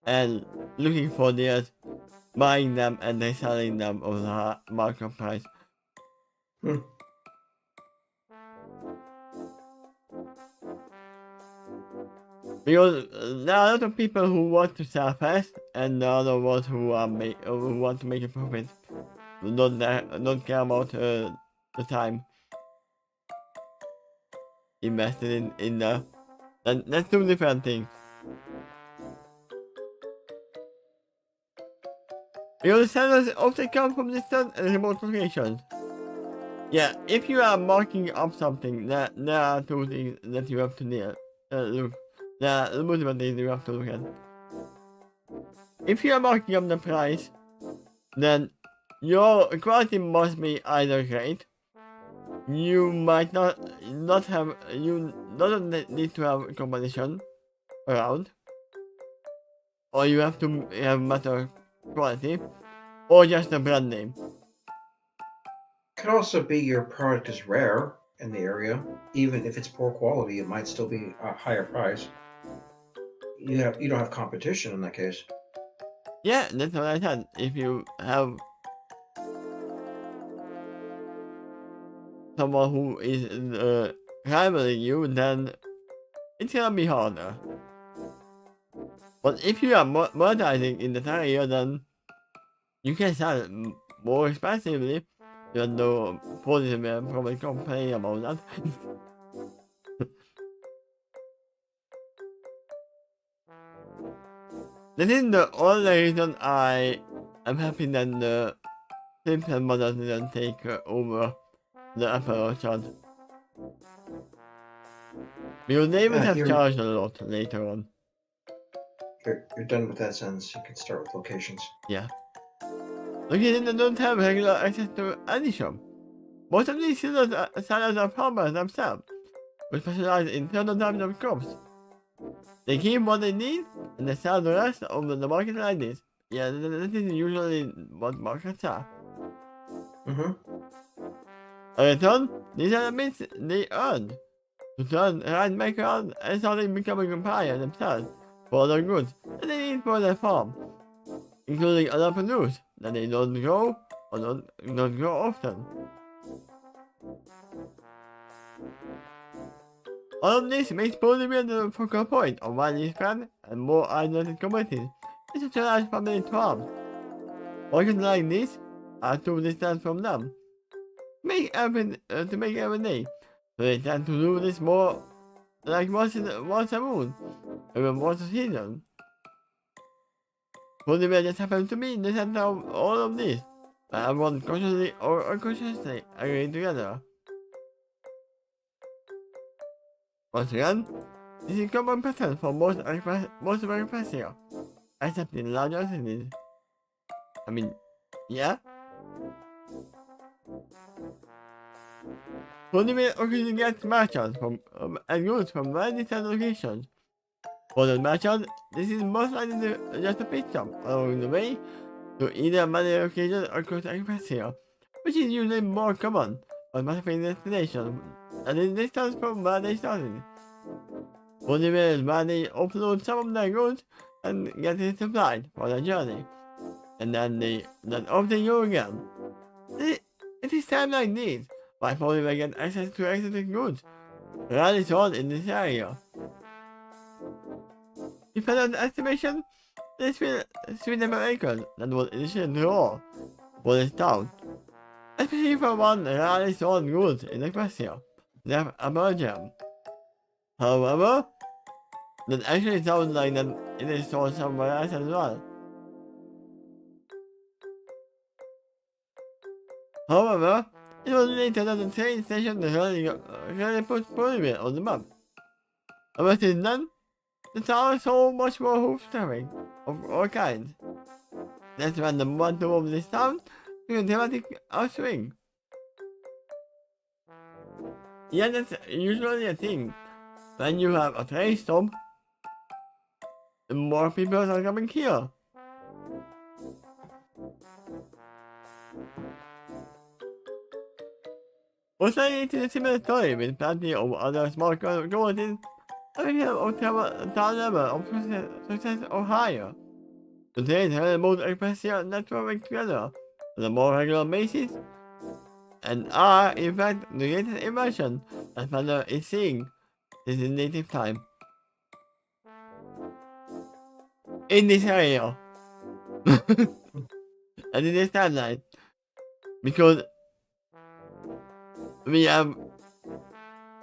and looking for theirs, buying them, and then selling them on the market price. Hmm. Because there are a lot of people who want to sell fast, and there are other ones who want to make a profit, who don't care about the time invested in the. That's two different things. Because the sellers often come from distant and remote locations. Yeah, if you are marking up something, there are two things that you have to look. There are multiple things you have to look at. If you are marking up the price, then your quality must be either great, you might not don't need to have competition around, or you have to have better quality, or just a brand name. Could also be your product is rare in the area. Even if it's poor quality, it might still be a higher price. You don't have competition in that case. Yeah, that's what I said. If you have someone who is rivaling you, then it's gonna be harder. But if you are monetizing in the area, then You can sell it more expensively. Even though Ponyville probably complain about that. This is the only reason I am happy that the Simpson mother didn't take over the Apple Orchard. Because they would Yeah, have charged a lot later on. you're done with that sentence. You can start with locations. Yeah. Locations that don't have regular access to any shop. Most of these sellers are farmers themselves, who specialize in certain types of crops. They keep what they need, and they sell the rest over the market like this. Yeah, this is usually what markets are. Mm-hmm. In return, these are the bits they earn. To turn right back around and starting becoming a buyer themselves for other goods that they need for their farm, including other produce that they don't grow or don't grow often. All of this makes Ponyville the focal point of widely spread and more isolated communities, such as large family farms. Workers like this are too distant from them to make every day, so they tend to do this more like once a moon, even once a season. Ponyville just happens to be in the center of all of this, but everyone consciously or unconsciously agreeing together. Once again, this is a common pattern for most of Agriculture, except in larger cities. I mean, yeah? Ponyville occasionally gets merchants and goods from very distant locations. For the merchant, this is most likely just a pit stop along the way to either many locations across Agriculture, which is usually more common on specific destinations and in distance from where they started. Ponyville is where they offload some of their goods and get it supplied for their journey, and then off they go again. It is times like this why Ponyville get access to exotic goods rarely sold in this area. Depending on estimation, there's been 3 number acres that was initially draw for this town, especially for one rarely sold goods in Equestria, the Abergem. However, that actually sounds like that it is sold somewhere else as well. However, it was later that the train station really put Ponyville on the map. Ever since then, the town saw much more hoof traffic of all kinds. That's when the momentum of this town took a dramatic upswing. Yeah, that's usually a thing. When you have a train stop, more people are coming here. Also, it's a similar story with plenty of other small communities of town level of success or higher. Today, the most expressive network together on a more regular basis, and are, in fact, the latest invention that Father is seeing since his native time. In this area. And in this timeline. Because we have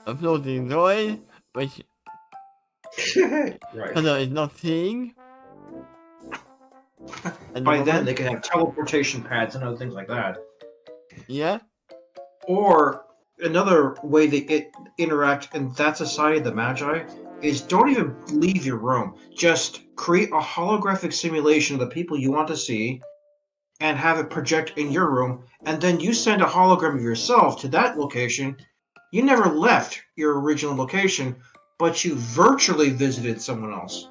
a floating droid, which Right. Father is not seeing. And By then, they can have teleportation pads and other things like that. Yeah. Or another way they interact in that society, the Magi, is don't even leave your room. Just create a holographic simulation of the people you want to see and have it project in your room, and then you send a hologram of yourself to that location. You never left your original location, but you virtually visited someone else.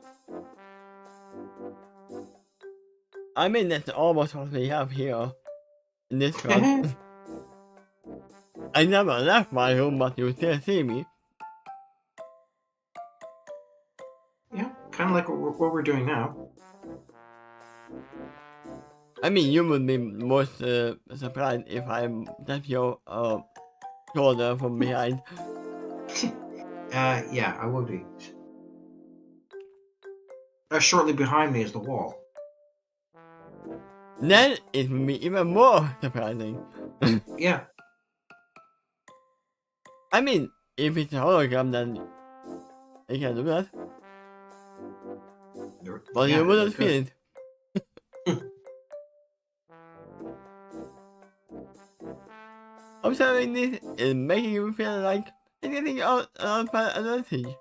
I mean, that's almost what we have here in this one. I never left my room, but you still see me. Yeah, kind of like what we're doing now. I mean, you would be most surprised if I tap your shoulder from behind. Yeah, I would be. Shortly behind me is the wall. then it will be even more surprising. Yeah. I mean, if it's a hologram, then they can do that. But Yeah, you they wouldn't could. feel it. Observing this is making you feel like it's getting out of advantage.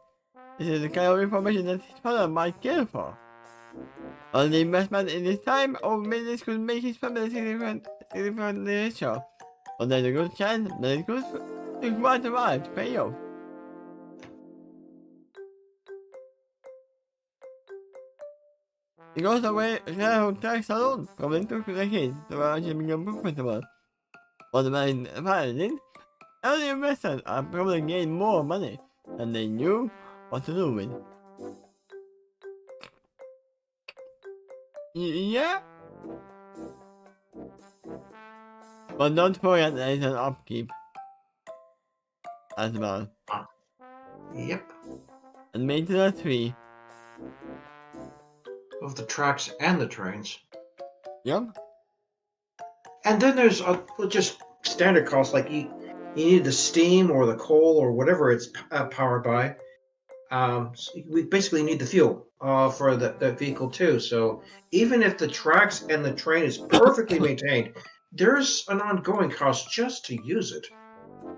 This is the kind of information that his father might care for. Only investment in his time or minutes could make his family significantly richer. But there's a good chance that it could require the right to pay off. It goes away shareholder tax alone, probably took the kids to actually become profitable. But the main finding, early investors are probably gain more money than they knew what to do with. Yeah? But don't forget there is an upkeep as well. Yep. And maintenance fee. Of the tracks and the trains. Yep. And then there's just standard costs, like you need the steam or the coal or whatever it's powered by. So we basically need the fuel for the vehicle too. So even if the tracks and the train is perfectly maintained, there's an ongoing cost just to use it.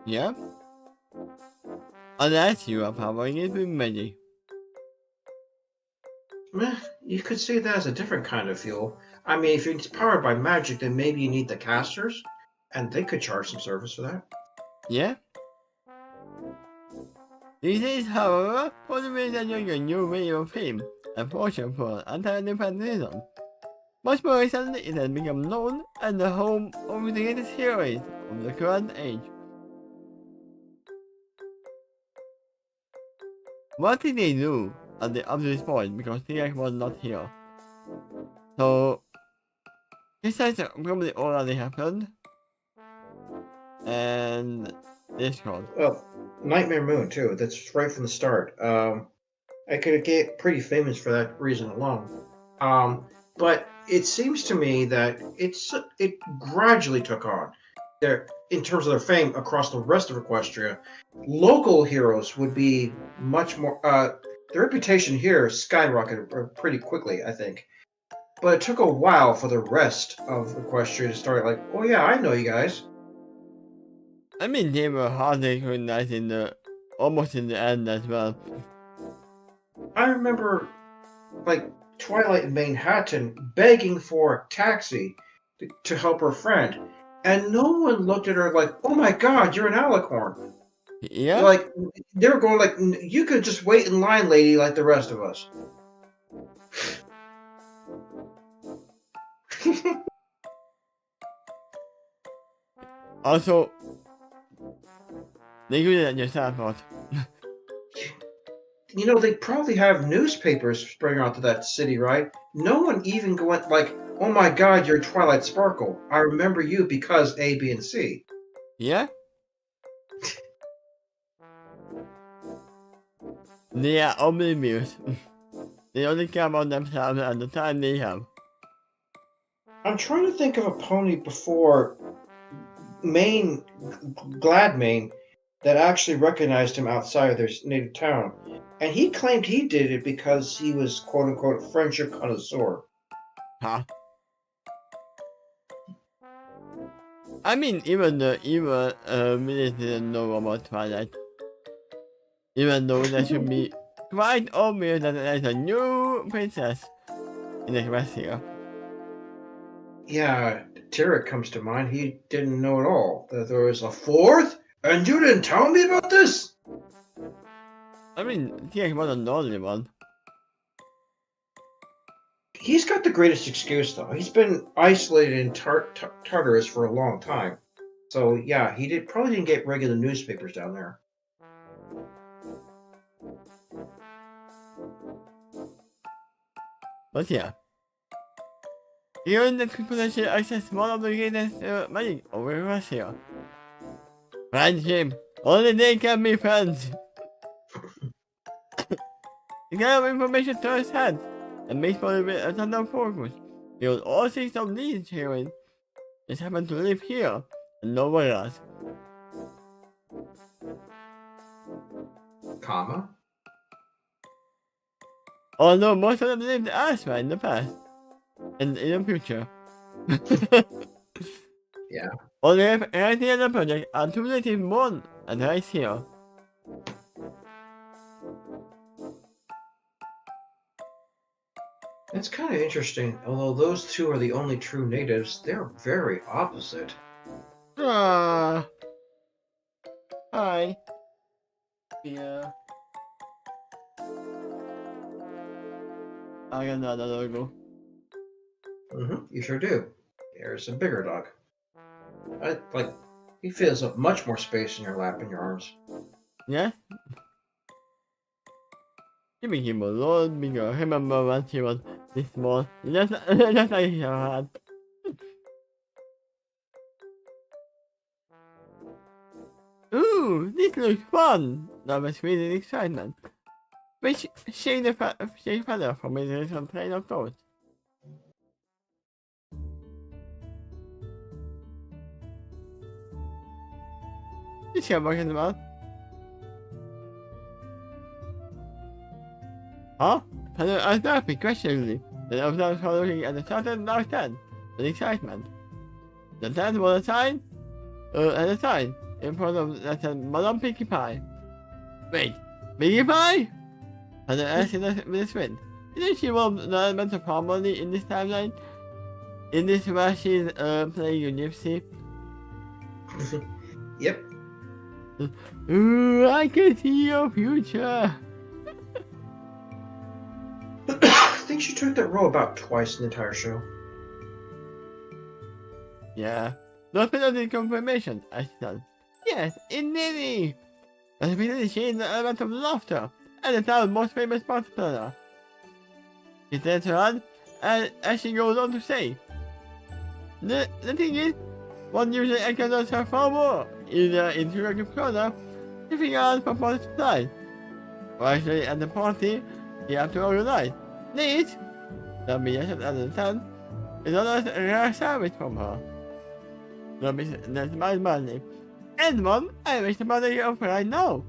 Yep. Unless you are powering it with magic. You could see that as a different kind of fuel. I mean, if it's powered by magic, then maybe you need the casters, and they could charge some service for that. Yeah? These days, however, Ponyville is enjoying a new video film, a fortune for anti-independentalism. Much more recently, it has become known as the home of the greatest heroes of the current age. What did they do at the up to this point because T-Rex was not here? So, this has probably already happened. And Discord. Oh, Nightmare Moon too. That's right from the start. I could get pretty famous for that reason alone. But it seems to me that it gradually took on. There, in terms of their fame across the rest of Equestria, local heroes would be much more. The reputation here skyrocketed pretty quickly, I think. But it took a while for the rest of Equestria to start like, oh yeah, I know you guys. I mean, they were hardly recognized almost in the end as well. I remember, like, Twilight in Manhattan begging for a taxi to help her friend, and no one looked at her like, "Oh my God, you're an alicorn." Yeah? Like they were going like, "You could just wait in line, lady, like the rest of us." Also, they could have just thought. You know, they probably have newspapers spreading out to that city, right? No one even went like, "Oh my God, you're Twilight Sparkle. I remember you because A, B, and C." Yeah? They are oblivious. They only care about themselves and the time they have. I'm trying to think of a pony before Gladmane, that actually recognized him outside of their native town. And he claimed he did it because he was quote unquote a friendship connoisseur. Huh? I mean, even the evil village didn't know about Twilight. Even though that should be quite obvious that there's a new princess in the quest here. Yeah, Tarek comes to mind. He didn't know at all that there was a fourth, and you didn't tell me about this? I mean, T-Rex wasn't the only one. He's got the greatest excuse, though. He's been isolated in Tartarus for a long time. So, yeah, probably didn't get regular newspapers down there. But yeah. Here in the potential access one of the greatest magic over Russia. Friendship. Only they can be friends. The kind of information to his hand and makes for a bit of focus. He was all see some needs here. Just happened to live here and nowhere else. Comma? Although most of them lived elsewhere in the past and in the future. Yeah. Only if anything in the project are two natives born and raised here. It's kind of interesting. Although those two are the only true natives, they're very opposite. Ah. Hi. Yeah. I got another logo. You sure do. There's a bigger dog. He fills up much more space in your lap and your arms. Yeah? He became a lot bigger. I remember when he was this small. Just like he had. Ooh, this looks fun! That was really excitement. Which shake the feather from his little train of thought. You see what I'm talking about? Huh? Feather asked Murphy questioningly. Then I was looking at the certain dark tent with excitement. The tent was a sign? And a sign in front of that said Madame Pinkie Pie. Wait, Pinkie Pie? And I asked with a spin. Isn't she one of the elements of harmony in this timeline? In this where she's playing a gypsy? Yep. Ooh, I can see your future. I think she took that role about twice in the entire show. Yeah. No penalty confirmation, I said. Yes, indeed. That's because she is the element of laughter, and the town's most famous partner. She turns around, and as she goes on to say, the thing is, one usually encounters her far more, either in interactive corner, if out for party supplies. Or actually at the party, you have to organize. This, the musician at the town, is almost a rare service from her. That's my money. And Mom, I wish the money of right now.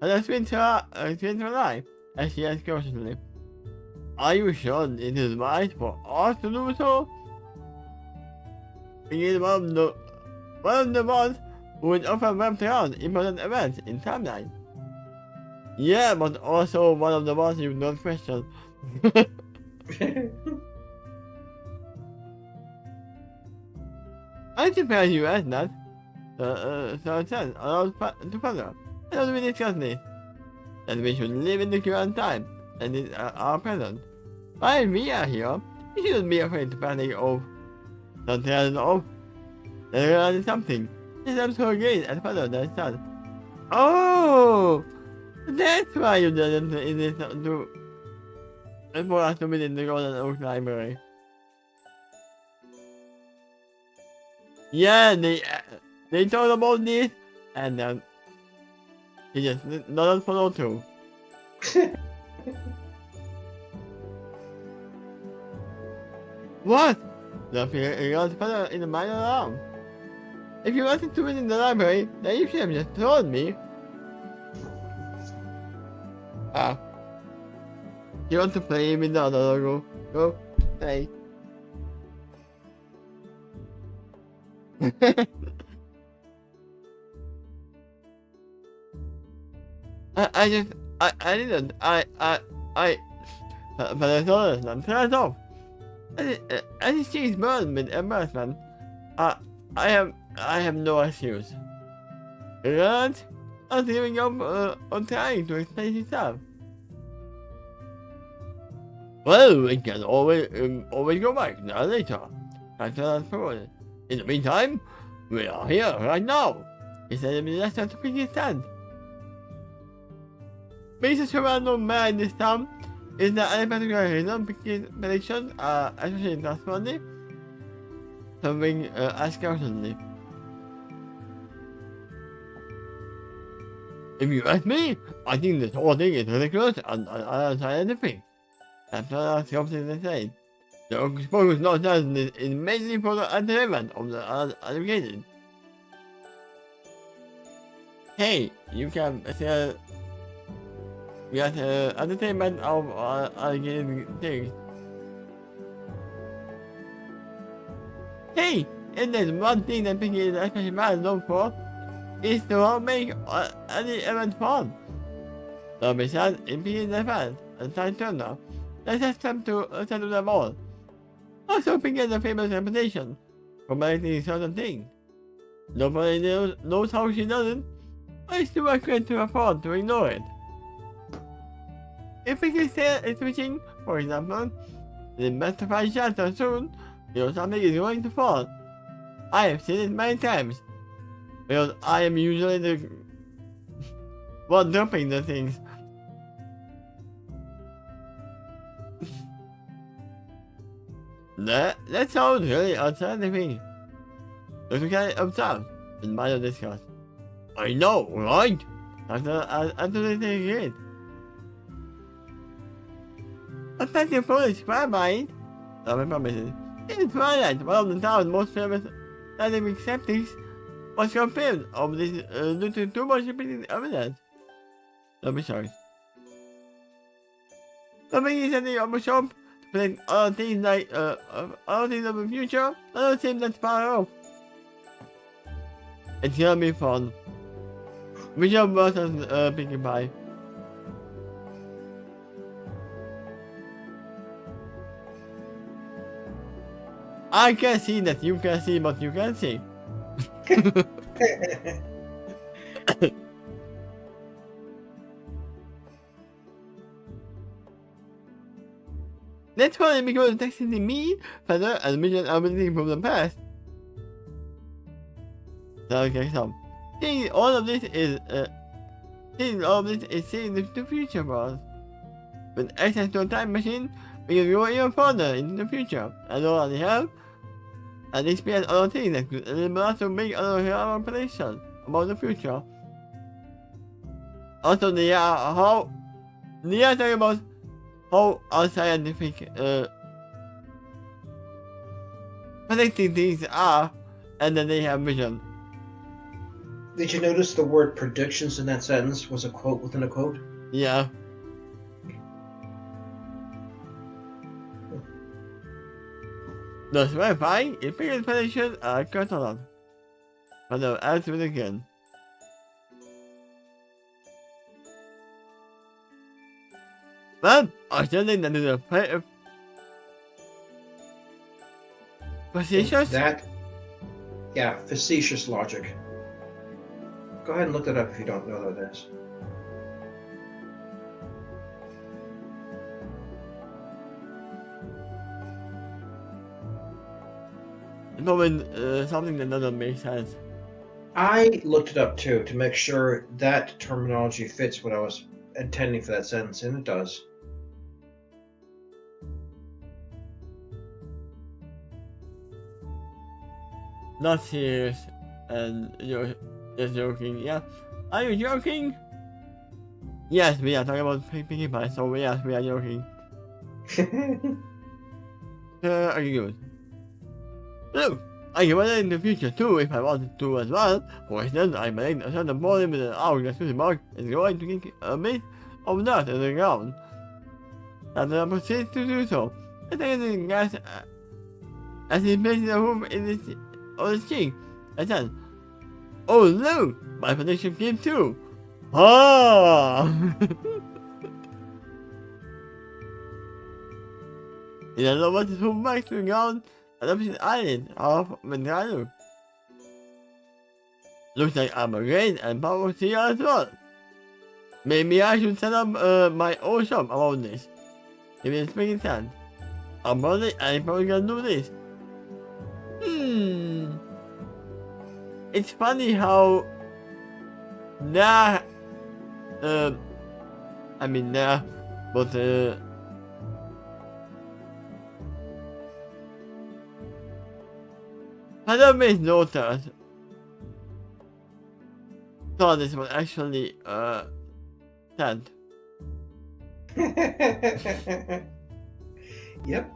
And I spin to life, as she asks cautiously. Are you sure it is wise for us to do so? He is one of the ones who would often wrap around important events in timeline. Yeah, but also one of the ones you don't question. I'm surprised you asked that. So it says, allowed to further. How do we discuss this? That we should live in the current time, and in our present. While we are here, we shouldn't be afraid to panic of. Don't tell us off. There is something. This I'm so great at further than that. Oh! That's why you didn't in this do. For us to be in the Golden Oak Library. Yeah, they told about this, and he just doesn't follow through. What? The girl's father in the minor alarm. If you wanted to win in the library, then you should have just told me. Ah. You want to play with the other logo? Go play. I didn't. But I saw this and turned off. As she's burned with embarrassment, I have no excuse. And I'm giving up on trying to explain himself. Well, we can always go back now later. In the meantime, we are here right now. He said it less than to pick his stand. Basis around no man in this town is that any particular reason predictions are especially trustworthy. Something ask carefully. If you ask me, I think this whole thing is ridiculous and unscientific. That's not something to say. The exposure is not done is mainly for the entertainment of the uneducated. Hey, you can get entertainment of uneducated things. Hey, if there's one thing that Pinky is especially bad known for, is to not make any event fun. So besides, if Pinky is a fan, and Time Turner, let's ask them to settle them all. Also, Pinky has a famous reputation for making certain things. Nobody knows how she does it, but it's too much to afford to ignore it. If Pinky is switching, for example, the best to find shelter soon, something is going to fall. I have seen it many times, because I am usually the one dumping the things. That sounds really unsettling. Let's get observed and might discuss. I know, right? After they take it. Effective footage Rabbi. Promises. In Twilight, one of the town's most famous scientific skeptics was confirmed of this due to too much repeated evidence. Don't be sorry. Something is setting up a shop to predict other things like other things of the future. I don't seem that far off. It's gonna be fun. Visual versus Pinkie Pie. I can see that you can see what you can see. That's funny because texting me, Feather, and Mission ability from the past. So, okay, so seeing all of this is seeing the future for us. With access to a time machine, we can go even further into the future. I don't already have and experience other things that could enable us to make other predictions about the future. Also, they are talking about how our scientific predicting things are, and then they have vision. Did you notice the word predictions in that sentence was a quote within a quote? Yeah. The verifying is biggest prediction catalog. But I'll answer it again. Well, I still think that is a facetious? Yeah, facetious logic. Go ahead and look that up if you don't know what that is. Probably something that doesn't make sense. I looked it up too to make sure that terminology fits what I was intending for that sentence, and it does. Not serious, and you're just joking. Yeah, are you joking? Yes, we are talking about Pinkie Pie, so yes, we are joking. Are you good? No, I can write in the future too if I wanted to as well. For instance, I believe a certain body with an hourglass mark is going to kick a bit of dust in the ground. And I proceeds to do so. I think the gas as he places the roof in his cheek. I said, "Oh no, my prediction came true." Ah! In other words, who back to the ground and opposite island of Mendrano. Looks like I'm a great and powerful seer as well. Maybe I should set up my own shop about this. If it's making sense. I'm probably gonna do this. It's funny how I don't make notice. Thought this was actually sent. Yep.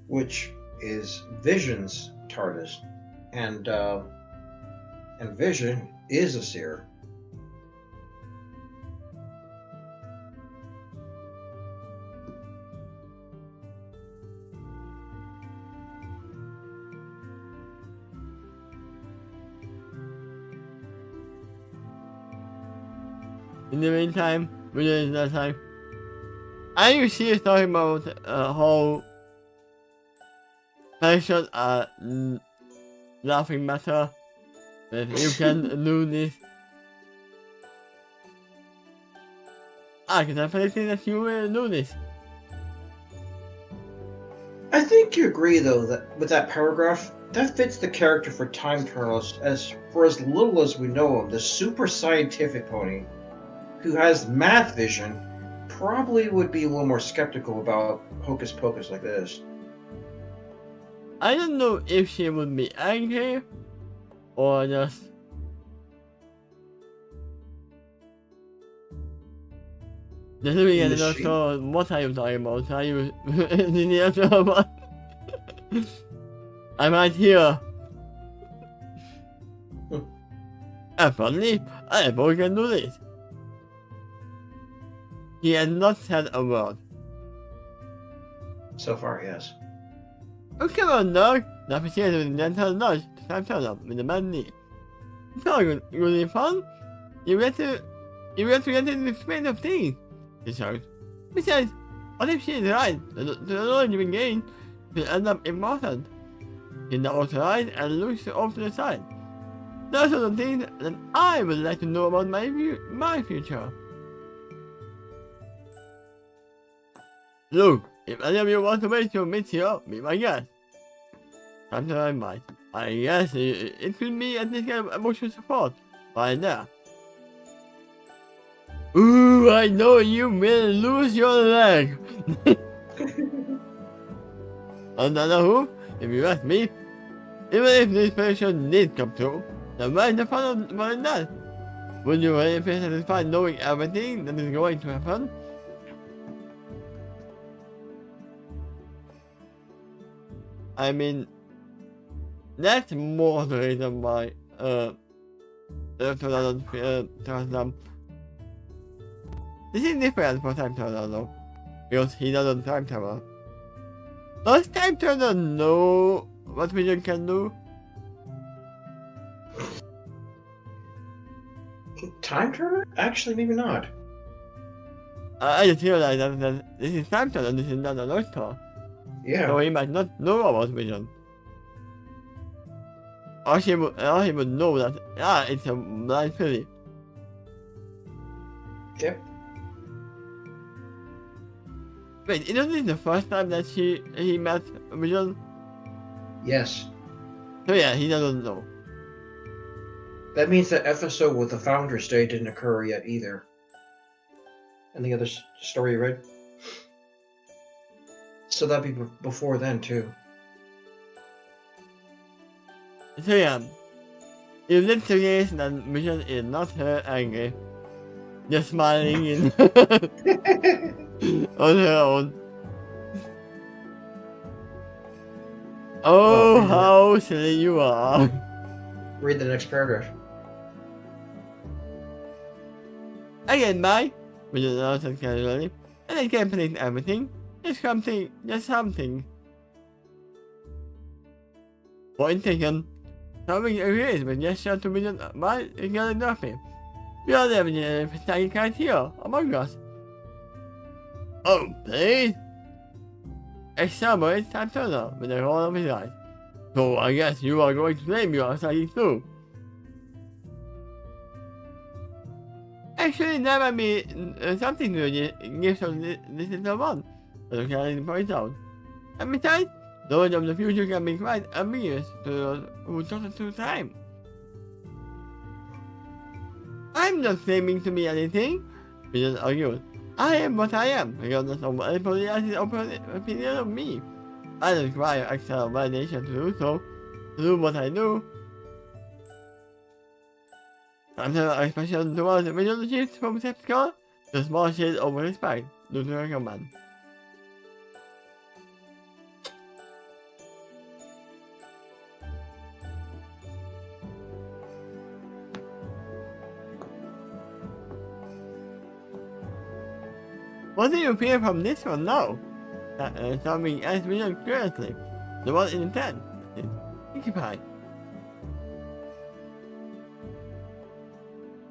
Which is Vision's TARDIS, and Vision is a seer. In the meantime, within that time, are you serious talking about how passion laughing matter? That you can do this? I can definitely that you will do this. I think you agree, though, that with that paragraph, that fits the character for time turtles. As for as little as we know him, the super scientific pony, who has math vision, probably would be a little more skeptical about hocus pocus like this. I don't know if she would be angry or just looking at it. So what are you talking about? Are you the answer one? I'm right here. Apparently, I can do this. He has not said a word. So far, yes. Oh, come on, dog. The appreciation with the dental nudge to time turn up with the man knee. It's all really fun. You get to get into the space of things, he shouted. Besides, what if she is right? The knowledge you gain will end up important. He now eyes and looks off to the side. Those are the things that I would like to know about my future. Look, if any of you want to wait to meet here, be my guest. Sometimes I might. I guess it will be at this kind of emotional support. Right there. Ooh, I know you will lose your leg. Another hoof, if you ask me. Even if this prediction did come true, then why the fun of more than that? Would you really feel satisfied knowing everything that is going to happen? I mean, that's more the reason why trust them. This is different for time traveler though, because he doesn't time travel. Does time traveler know what Vision can do? Time turner? Actually, maybe not. I just realized that this is time traveler, this is not a doctor. Yeah. So he might not know about Vision. Or he would know that, it's a blind filly. Yep. Wait, isn't this the first time that he met Vision? Yes. So yeah, he doesn't know. That means that episode with the Founders Day didn't occur yet either. And the other story you read? So that'd be before then, too. So yeah, if that's the case, then Vision is not her angry. Just smiling in on her own. Oh, how silly you are. Read the next paragraph. I get by, Vision answered casually, and I can't predict everything. Just something. Point taken. Something agrees with gesture to Vision while ignoring nothing. We are living in a static right here, among us. Oh, please? Exclaimed Time Turner with a roll of his eyes. So I guess you are going to blame you are psychic too. Actually, that might be something to give some this little one, but Karen points out. And besides, knowledge of the future can be quite ambiguous to those who don't to time. I'm not claiming to be anything, Vision argued. I am what I am, regardless of anybody else's opinion of me. I don't require external validation to do so. To do what I do. Until I special towards the visual shifts from Septicon, the small shade over Respite, due to recommend. What do you fear from this one now? Something as vision curiously. The one in the tent. Occupy.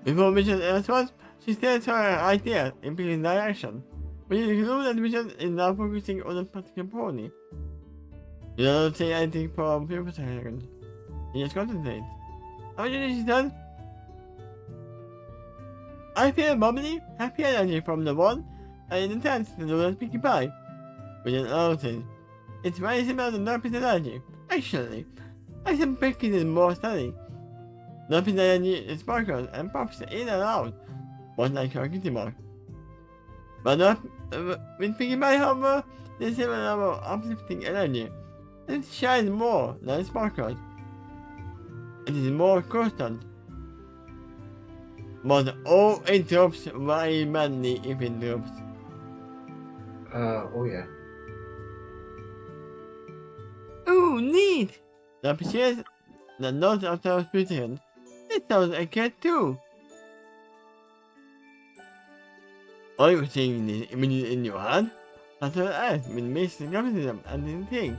Before Vision responds, she stares her idea in Peter's direction. But you conclude that Vision is now focusing on a particular pony. You don't say anything for a few seconds. You just concentrate. How much is she done? I feel bubbly, happy energy from the one and in the tent to do that Pinkie Pie. Vision noticed. It's very similar to Nerpy's energy. Actually, I think Pinkie is more steady. Nerpy's energy sparkles and pops in and out, much like her kitty mark. But with Pinkie Pie, however, there's a similar level of uplifting energy. It shines more than it sparkles. It is more constant. But all it drops very badly if it drops. Oh yeah. Ooh, neat! The appreciates the notes of the hospital. It sounds like a cat too. Are you seeing the images in your hand? That's what I asked with mixed skepticism and didn't think.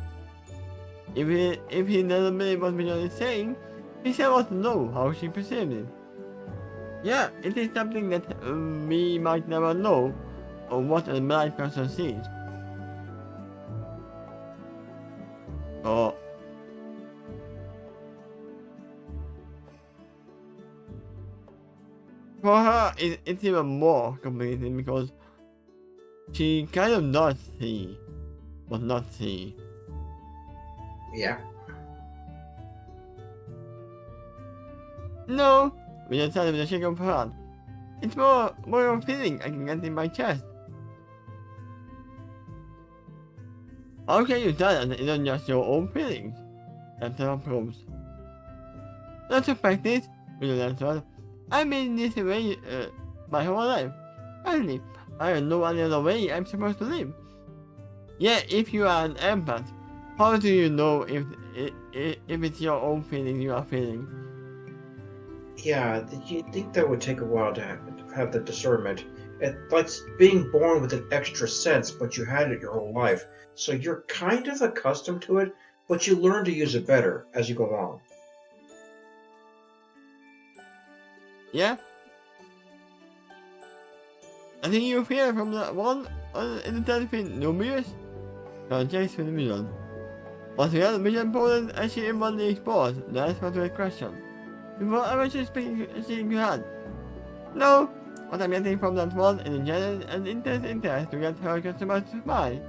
If he doesn't believe what Vision is saying, he still wants to know how she perceived it. Yeah, it is something that we might never know or what a blind person sees. Oh. For her, it's even more complicated because she kind of does see, but not see. Yeah. No, we just said with a shake of her hand. It's more of a feeling I can get in my chest. How can you tell that it's not just your own feelings? That's her proves. Not to practice, William answered. I've been this way my whole life. Finally, I don't know any other way I'm supposed to live. Yeah, if you are an empath, how do you know if it's your own feeling you are feeling? Yeah, you think that would take a while to have the discernment. It's like being born with an extra sense, but you had it your whole life. So you're kind of accustomed to it, but you learn to use it better as you go on. Yeah? I think you hear from the one in the telephone numerous projects with the Vision. Once we had the Vision Poland as she inwardly exposed, that's what the question. Before ever speaking to her. No, what I'm getting from that one is a genuine and intense interest to get her customers to smile.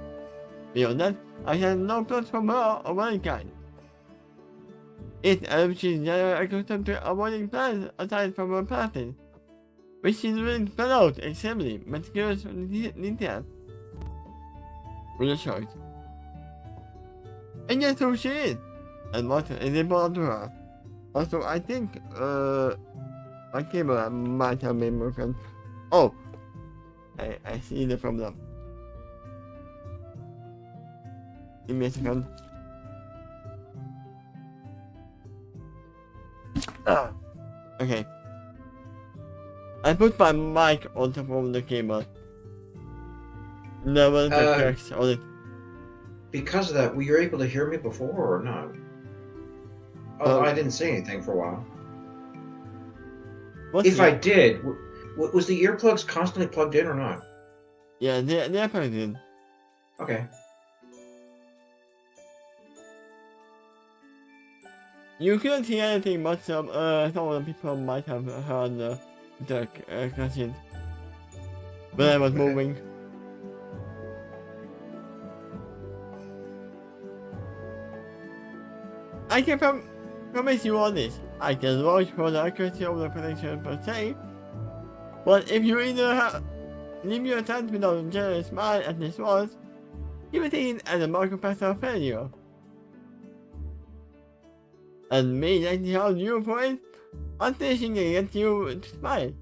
Beyond that, I have no plots from her of any kind. It's as if she's generally accustomed to avoiding plans aside from her parties, which she's willing to spell out extremely meticulous detail. With a short. And that's who she is, and what is important to her. Also, I think, my camera might have been broken. Oh, I see the problem. Give me a second. Okay. I put my mic on top of the camera. There was a text on it. Because of that, were you able to hear me before or not? Oh, I didn't say anything for a while. If I did, was the earplugs constantly plugged in or not? Yeah, they're plugged in. Okay. You couldn't hear anything, but some of the people might have heard the cutscene when I was moving. I can promise you all this. I can vouch for the accuracy of the prediction per se, but if you either leave your tent without a generous smile at this once, He was seen as a market failure. And me letting how you point, I'm finishing against you to smile.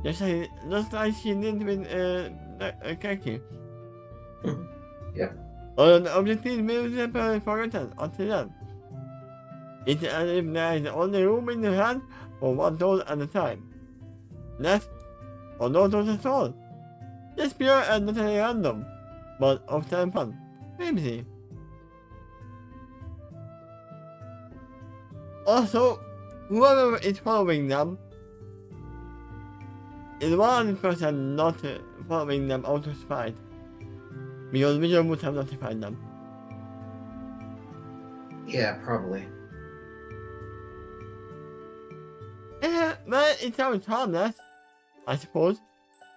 Just like she did with Takeshy. Yep. All the objectives may be forgotten until then. It's as if there is only room in the hand for one dose at a time. Less or no dose at all. Just pure and not random, but often fun. Maybe. Also, whoever is following them is 100% not following them out of spite, because Visual would have notified them. Yeah, probably. Yeah, but it sounds harmless, I suppose,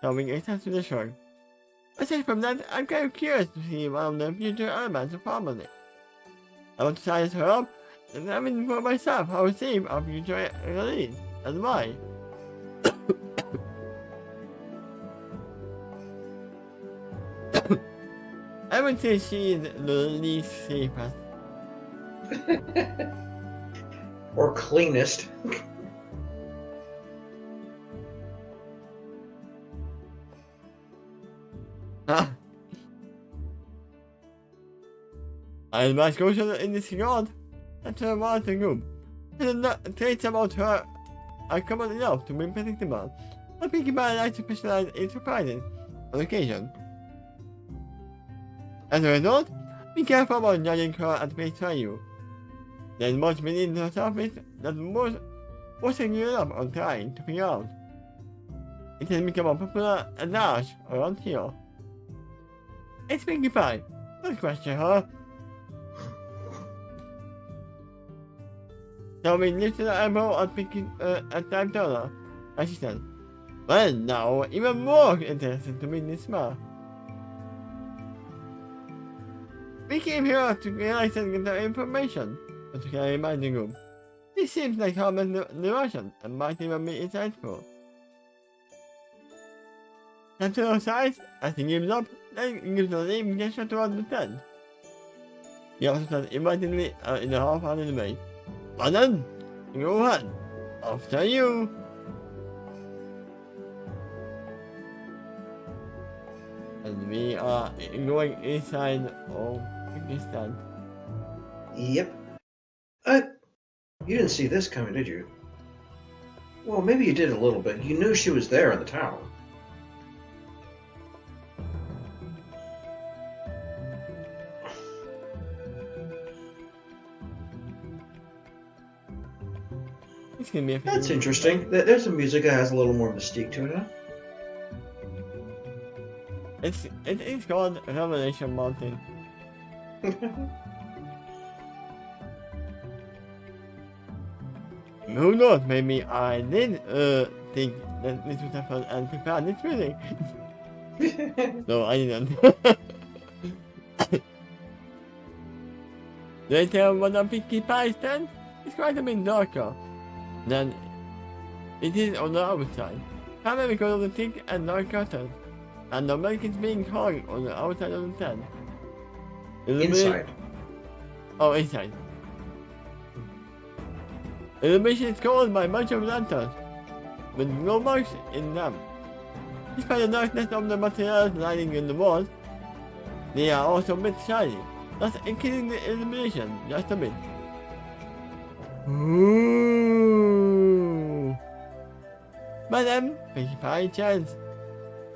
showing access to the show. Aside from that, I'm kind of curious to see one of the future elements of harmony. I want to size her up and examine for myself how it seems our future release, and why. I would say she is the least safest. Or cleanest. I must go in this regard. That's her water room. And the traits about her are common enough to be predictable. I think you might like to specialize in surprises on occasion. As a result, be careful about judging her at face value. There's much beneath the surface that most forcing you up on trying to figure out. It has become a popular adage around here. It's Pinkie Pie. Don't question her. So we lifted the eyebrow at Pinkie at Time Turner, as she said. Well, now even more interested to meet this smile. We came here to realize and get the information, but to carry my room. This seems like harmless diversion and might even be insightful. After those sides, as he gives up, then gives a lame gesture toward the tent. He also said invitingly in a half-hearted way, "Well then, go ahead, after you." And we are going inside of this tent. Yep. You didn't see this coming, did you? Well, maybe you did a little bit. You knew she was there in the tower. It's gonna be a That's interesting. There's some music that has a little more mystique to it, huh? It's called Revelation Mountain. Who knows, maybe I did think that this would happen and prepare this really. No, I didn't. Later, when the Pinkie Pie stand, it's quite a bit darker than it is on the outside. Probably because of the thick and dark curtains, and the blankets being hung on the outside of the tent. Inside. Oh, inside. Illumination is caused by a bunch of lanterns, with no marks in them. Despite the darkness of the materials lining in the walls, they are also a bit shiny, thus increasing the illumination just a bit. Ooh. But then, Pinkie Pie chants,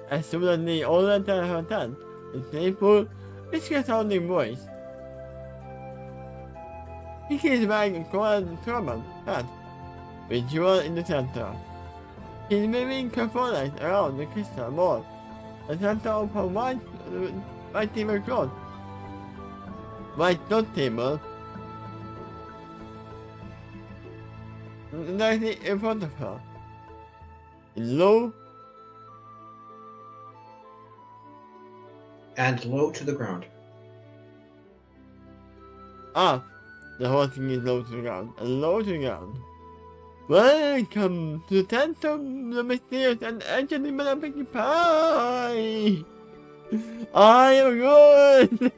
as soon as they all enter her tent, with playful, whisky sounding voice. Pinkie is wearing a golden turban hat, with jewel in the center. She's moving her forehead around the crystal ball, the center of her white tablecloth. White cloth table, directly in front of her. Low And low to the ground. up. The whole thing is low to the ground, and low to the ground. Welcome to the tent of the mysterious and ancient Madame Pinkie Pie! I am good!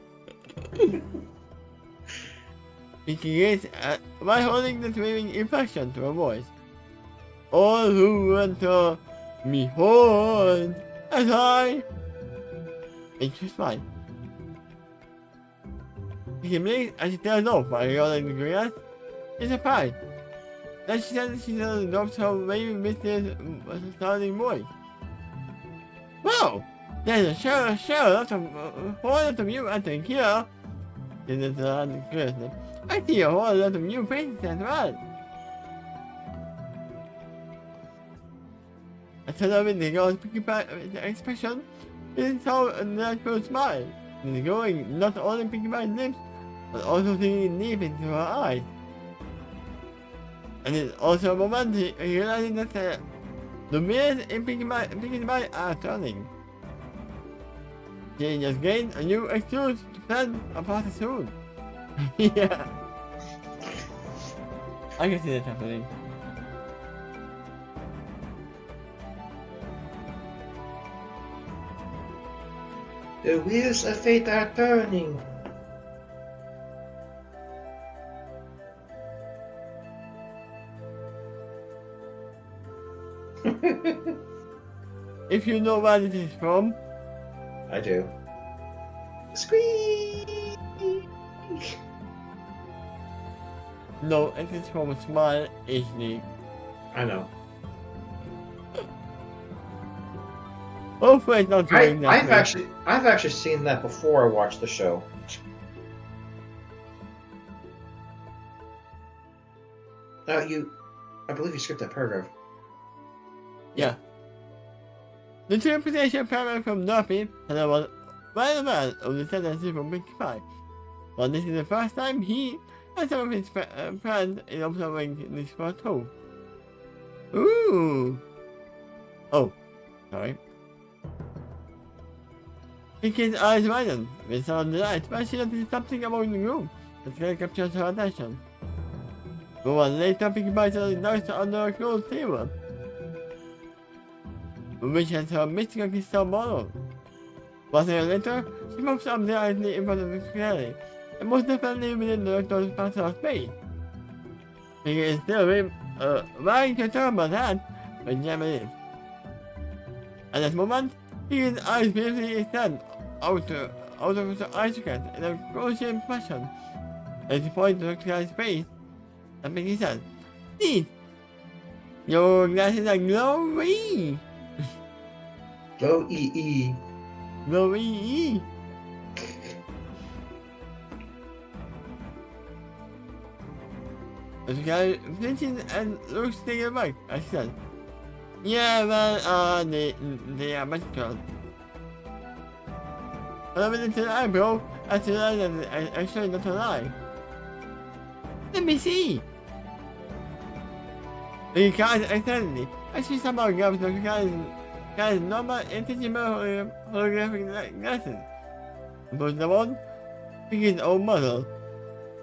He creates by holding the swimming inflection to a voice. All who want to behold as I. It's just fine. He can blink as she tells off by rolling the grass. It's a pie. Then she says she drops her very mysterious sounding voice. Wow! There's a show lot of whole lot of you entering here. This is the I see a whole lot of new faces as well. I tell her with the girl's expression, it is so a natural smile. It is going not only picking by lips, but also seeing deep into her eyes. And it's also a moment realizing that the mirrors in Pinkie Pie are turning. She just gained a new excuse to plan a party soon. Yeah. I can see that happening. The wheels of fate are turning. If you know where it is from. I do. Squeak! No, it is from a Smile HD. I know. Hopefully it's not doing that. I've actually seen that before I watched the show. I believe you skipped that paragraph. Yeah. The interpretation paragraph from Duffy and I was right about of the sentences from Pinkie Pie. But this is the first time he and some of his friends in observing this spot too. Ooh. Oh, sorry. Pinkie's eyes widen with some delight, but she notices something about the room that captures her attention. But one later, Pinkie Pie suddenly noticed under a closed table, which has her mystical crystal bottle. 1 second later, she moves up directly in front of the sky, and most definitely within the doctor's personal space. Pinkie is still wearing her turban hat, but Jam it is. At this moment, his eyes briefly extend out of his eye socket in a crucial fashion as he points to the guy's face, and Pinkie says, "See, your glasses are glowy!" Go EE. Glowy! The guy flinches and looks taken aback as he says, "Yeah, well, they are magical." I went into the eyebrow and realized that I actually not a lie. Let me see! The guy excitedly, actually somehow grabs the guy's normal invisible holographic glasses. And puts them on, picking his own model.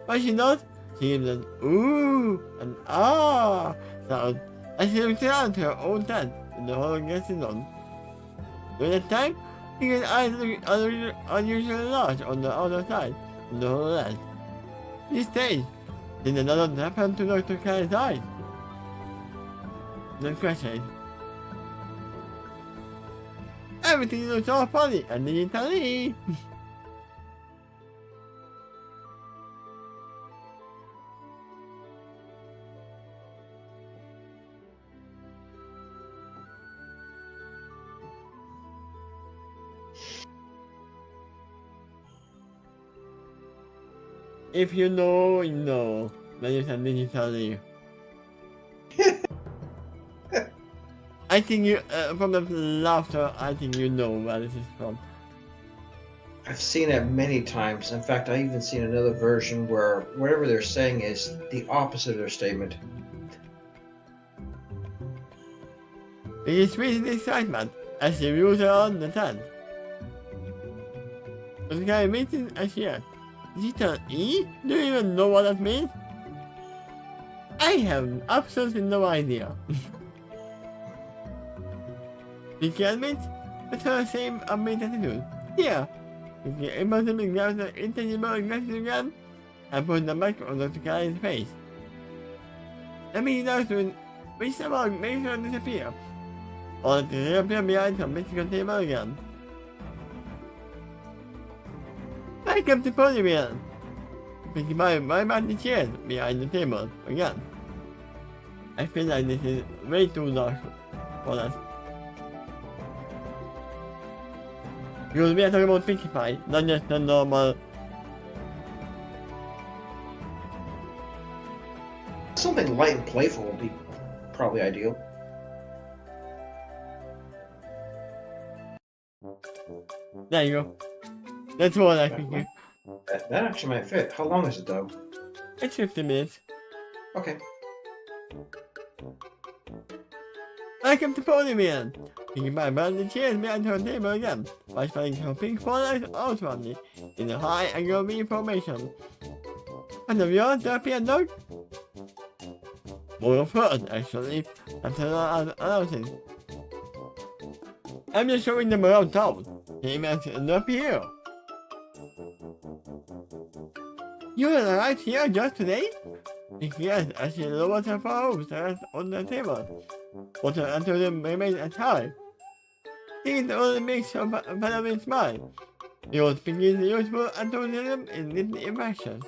But she not, she gives an ooh and ah sound as she looks around her own tent with the holographic on. During that time, his eyes look unusually large on the outer side of the HoloLens. This stage, did another happen to Dr. Kai's eyes? Then question. Everything looks all funny and digitally. If you know, you know. Then you can digitally. I think you, from the laughter, I think you know where this is from. I've seen it many times. In fact, I even seen another version where whatever they're saying is the opposite of their statement. It is with excitement as she moves around the tent. The guy meets in as she asks, "Digital E? Do you even know what that means?" I have absolutely no idea. She admits with her same upbeat attitude. Here, you can impossibly grab the intangible glasses again and put the mask on the guy's face. Let me know soon which somehow makes her disappear, or to reappear behind some mystical table again. Welcome to Ponyville! Thinking about right back the chairs behind the table again. I feel like this is way too large for us. Because we are talking about Takeshy, not just the normal. Something light and playful would be probably ideal. There you go. That's what I think. That actually might fit. How long is it though? It's 50 minutes. Okay. Welcome to Ponyville! Thinking about the chairs behind her table again, by spelling her pink spotlight out from me in a high angle V formation. And of yours, there appear no. More of hers, actually, after announcing. I'm just showing them around town. Same as up here. You arrived here just today? Yes, as she lowers her phone on the table. But her enthusiasm remains as high. Things only makes her Padawan smile. Your speaking useful enthusiasm in this impression.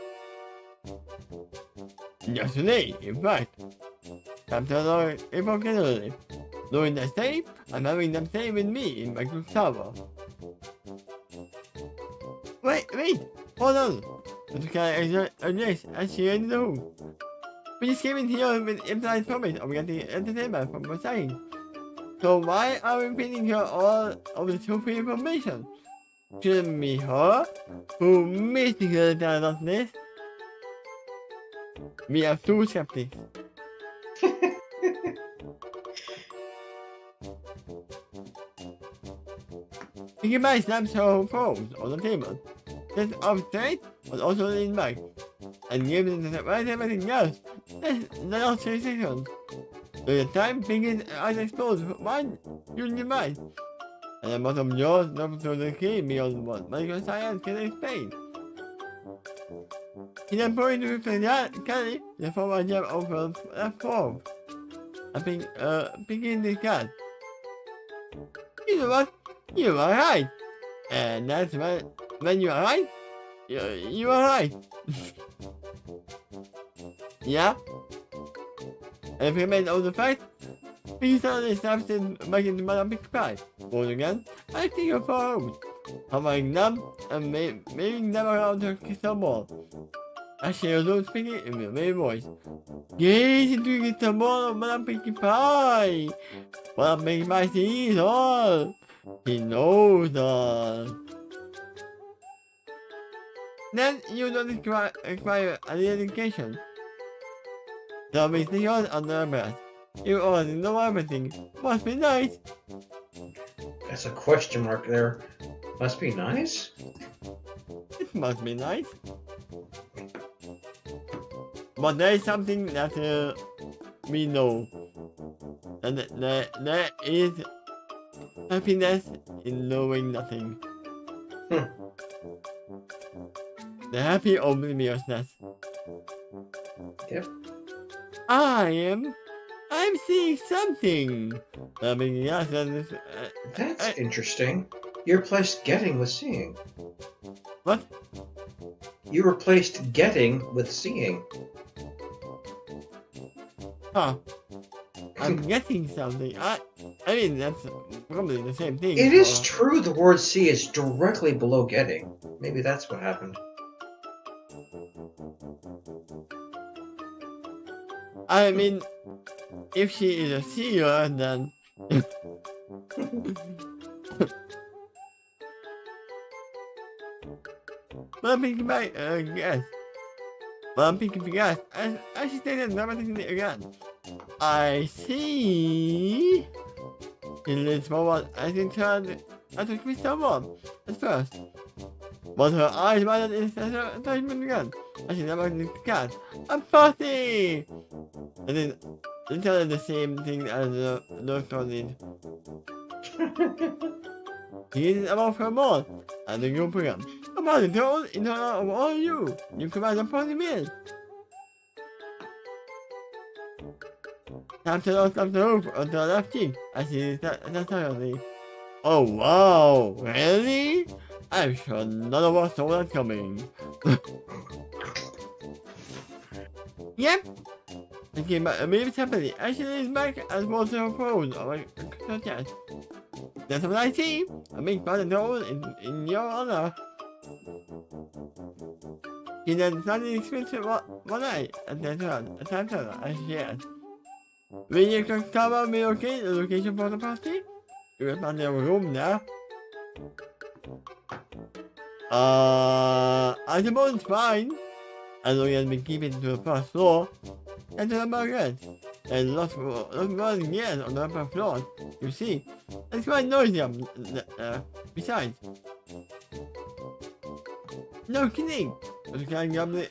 Just today, in fact. After all, evocatively. Doing the same, I'm having them stay with me in my group tower. Wait, hold on. The guy adjust as she enters the room. We just came in here with implied promise of getting entertainment from her side. So why are we feeding her all of the true information? Shouldn't it be her who mystical tells us this? We are two skeptics. Thinking by snaps her phones on the table. Sits up straight, but also leans back. And gives it the right everything else. The last 3 seconds. During the time, Pinky's eyes explode. One, using your mind. And the bottom jaws looks to the key beyond what medical science can explain. He then pointed to the Kelly, the former gem of her left form. I think, Pinky in the cat. You know what? You are right. And that's when you are right. You are right. Yeah? And if you made all the fact, Pinky suddenly snaps in back into Madame Big Pie. Once again, I think you're far out. Hovering them and moving them around her crystal ball. As she resumes speaking in a merry voice. Gaze into the crystal ball of Madame Pinkie Pie! Madame Pinkie Pie sees all! He knows all! Then you don't require any education. There'll be things under her breath. You already know everything. Must be nice. That's a question mark there. Must be nice? It must be nice. But there is something that we know. And there is happiness in knowing nothing. The happy obliviousness. Yep. I'm seeing something. That's interesting. You replaced getting with seeing. What? You replaced getting with seeing. Huh. I'm getting something. I mean, that's probably the same thing. It is true the word see is directly below getting. Maybe that's what happened. I mean, if she is a seer, then... But I'm thinking about, yes. But I'm thinking, yes, I should say that dramatically again. I see. He leans forward as he turned at the crystal ball at first. But her eyes widened in astonishment again as she never looked at the cat. A party! And then literally the same thing as the doctor did. He is above her more, and the group program. Come on, Toad, in honor of all you. You command the Ponyville. Time to look up the roof on the left cheek. I see that suddenly. Oh wow, really? I'm sure none of us saw that coming. Yep. Thinking about immediate happening. Actually, is back as well to her phone on my chat. That's what I see. A big button in your honor. He then suddenly switched one eye and then turned a time turner as she asked. Will you cover me okay? The location for the party? You will find your room now. I suppose it's fine. As long as we keep it to the first floor. And to the market. There's lots of gears on the upper floor. You see, it's quite noisy besides. No kidding. But you can't grab the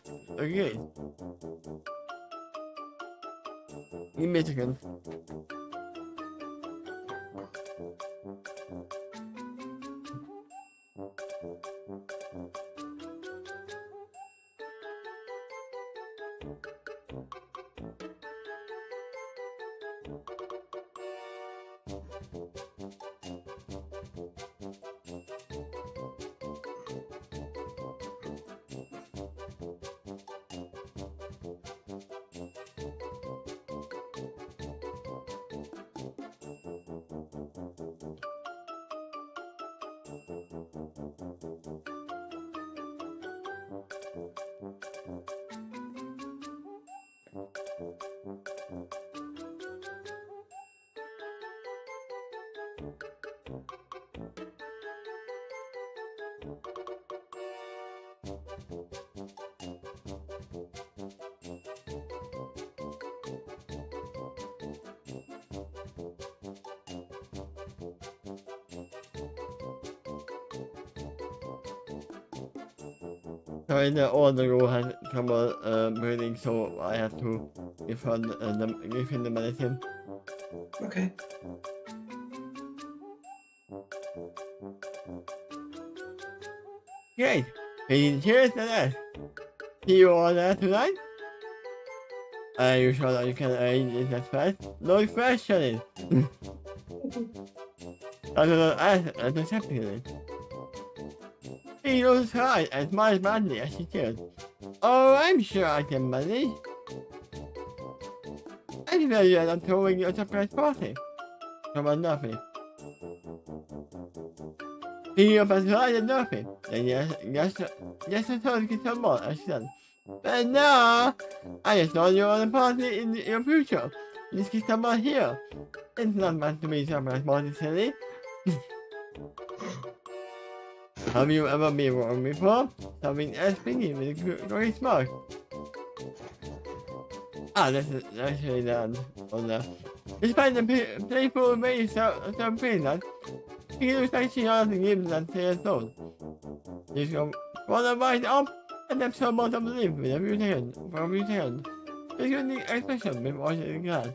gate. In Michigan. Sorry, the order has trouble breathing, so I have to give him the medicine. Okay. Great! Cheers to that! See you all there tonight? Are you sure that you can arrange it that fast? No question! I don't know, I'm accepting it. He looks hard and smiles badly as she cheers. Oh, I'm sure I can manage. I'm very glad I'm throwing you a surprise party. Come on, nothing. He up as hard as nothing. Then yes, I told you some more, as she said. But no, I just thought you were on a party in your future. This is someone here. It's not meant to be a surprise party, silly. Have you ever been wrong before? Something else thinking with a great smoke. That's actually done on the. Despite the playful way so that he looks like she has to give that to her soul. She's going to rise up and then so much of the lip with a few seconds. She's going to expression before she can.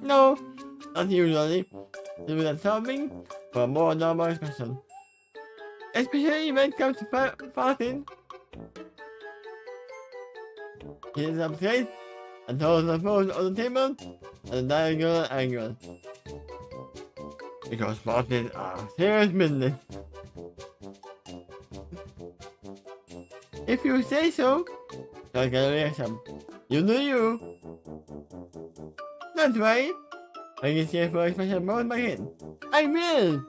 No, not usually. She will something for a more normal expression. Especially when it comes to farting. He is upset and throws the phone on the table at a diagonal angle. Because farting are serious business. If you say so, I'll get a reaction. You do you. Don't worry. I can see it for a special moment by him. I will.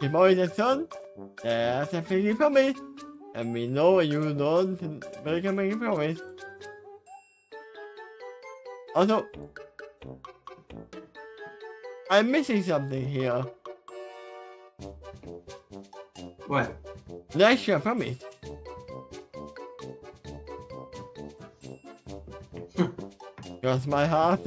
If always a son, that's a pretty promise. And we know you don't break a promise. Also, I'm missing something here. What? That's your promise. Cross my heart.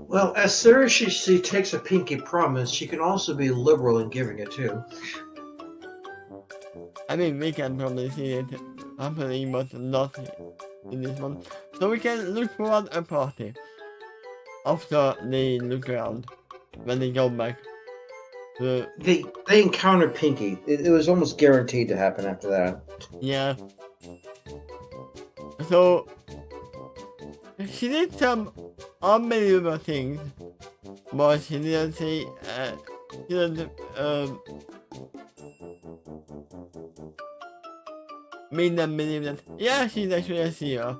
Well, as soon as she takes a pinky promise, she can also be liberal in giving it too. I mean, we can probably see it happening, but not in this one. So we can look for a party after they look around. when they go back. They encountered Pinky. It was almost guaranteed to happen after that. Yeah. So she did some unbelievable things, but she didn't say. She didn't make them believe that. Yeah, she's actually a seer.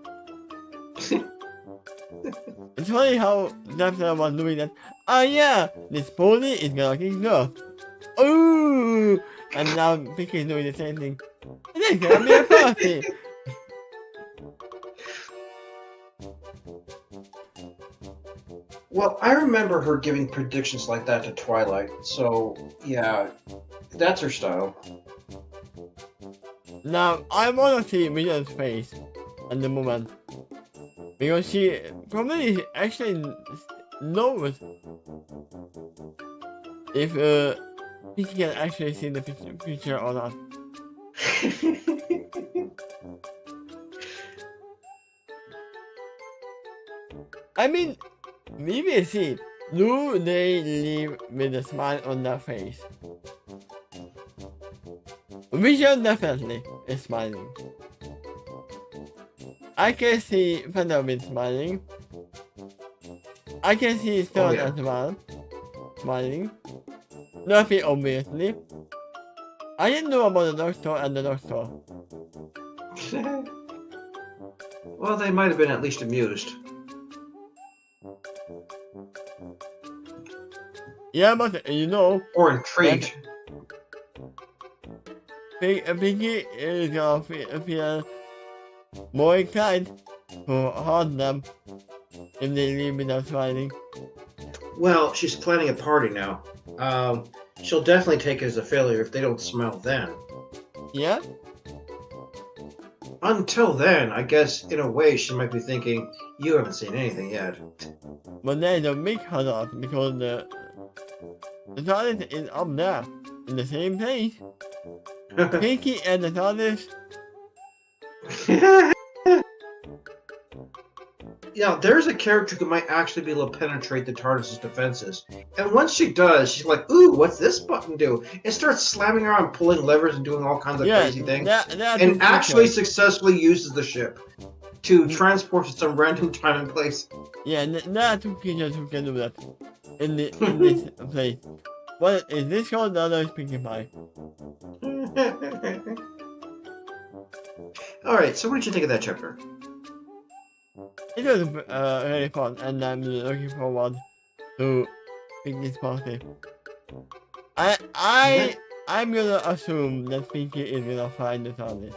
It's funny how Daphne was doing that. Oh yeah, this pony is gonna kick off. Ooh! And now Pinky is doing the same thing. There's gonna be a party! Well, I remember her giving predictions like that to Twilight, so yeah, that's her style. Now, I wanna see Million's face at the moment. Because she probably actually knows if Pinky can actually see the future or not. I mean, we will see. Do they leave with a smile on their face? Vision definitely is smiling. I can see Ponyville smiling. I can see Stone as well smiling. Luffy obviously. I didn't know about the doctor and the doctor. Well, they might have been at least amused. Yeah, but you know. Or intrigued. Pinky is gonna feel more inclined to haunt them if they leave without smiling. Well, she's planning a party now. She'll definitely take it as a failure if they don't smile then. Yeah? Until then, I guess in a way she might be thinking, you haven't seen anything yet. But there's a big cutoff because the TARDIS is up there in the same place. Pinky and the TARDIS. Yeah, there's a character who might actually be able to penetrate the TARDIS's defenses. And once she does, she's like, ooh, what's this button do? And starts slamming around, pulling levers and doing all kinds of crazy things. And actually successfully uses the ship to transport to some random time and place. Yeah, there are two creatures who can do that in this place. One is this called, the other is Pinkie Pie. Alright, so what did you think of that chapter? It was really fun, and I'm looking forward to Pinkie's party. I'm gonna assume that Pinkie is gonna find the TARDIS.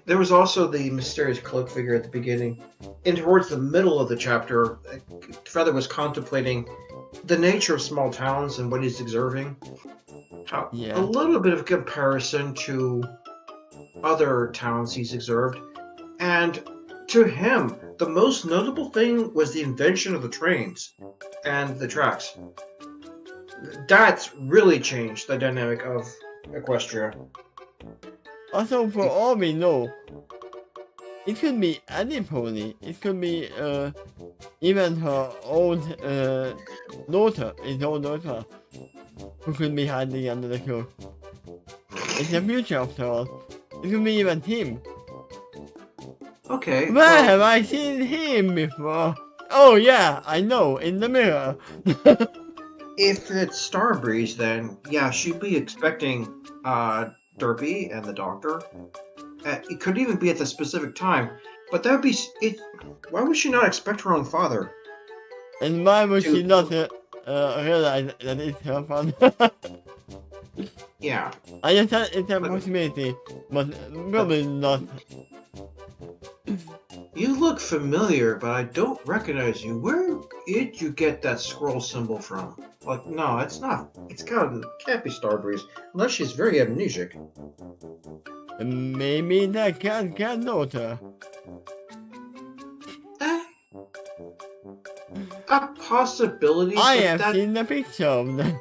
There was also the mysterious cloak figure at the beginning. And towards the middle of the chapter, Feather was contemplating the nature of small towns and what he's observing. How a little bit of comparison to other towns he's observed. And to him, the most notable thing was the invention of the trains and the tracks. That's really changed the dynamic of Equestria. Also, for all we know, it could be any pony. It could be even her old daughter, his old daughter, who could be hiding under the cloak. It's the future after all. It could be even him. Okay. Where have I seen him before? Oh yeah, I know, in the mirror. If it's Starbreeze, then yeah, she'd be expecting Derpy and the Doctor. It could even be at the specific time, but that would be it. Why would she not expect her own father? And why would she not realize that it's her father? Yeah. I just thought it's a possibility, but probably not. You look familiar, but I don't recognize you. Where did you get that scroll symbol from? Like, no, it's not. It can't be Starbreeze, unless she's very amnesic. Maybe that can't daughter. A possibility. I have seen the picture of them.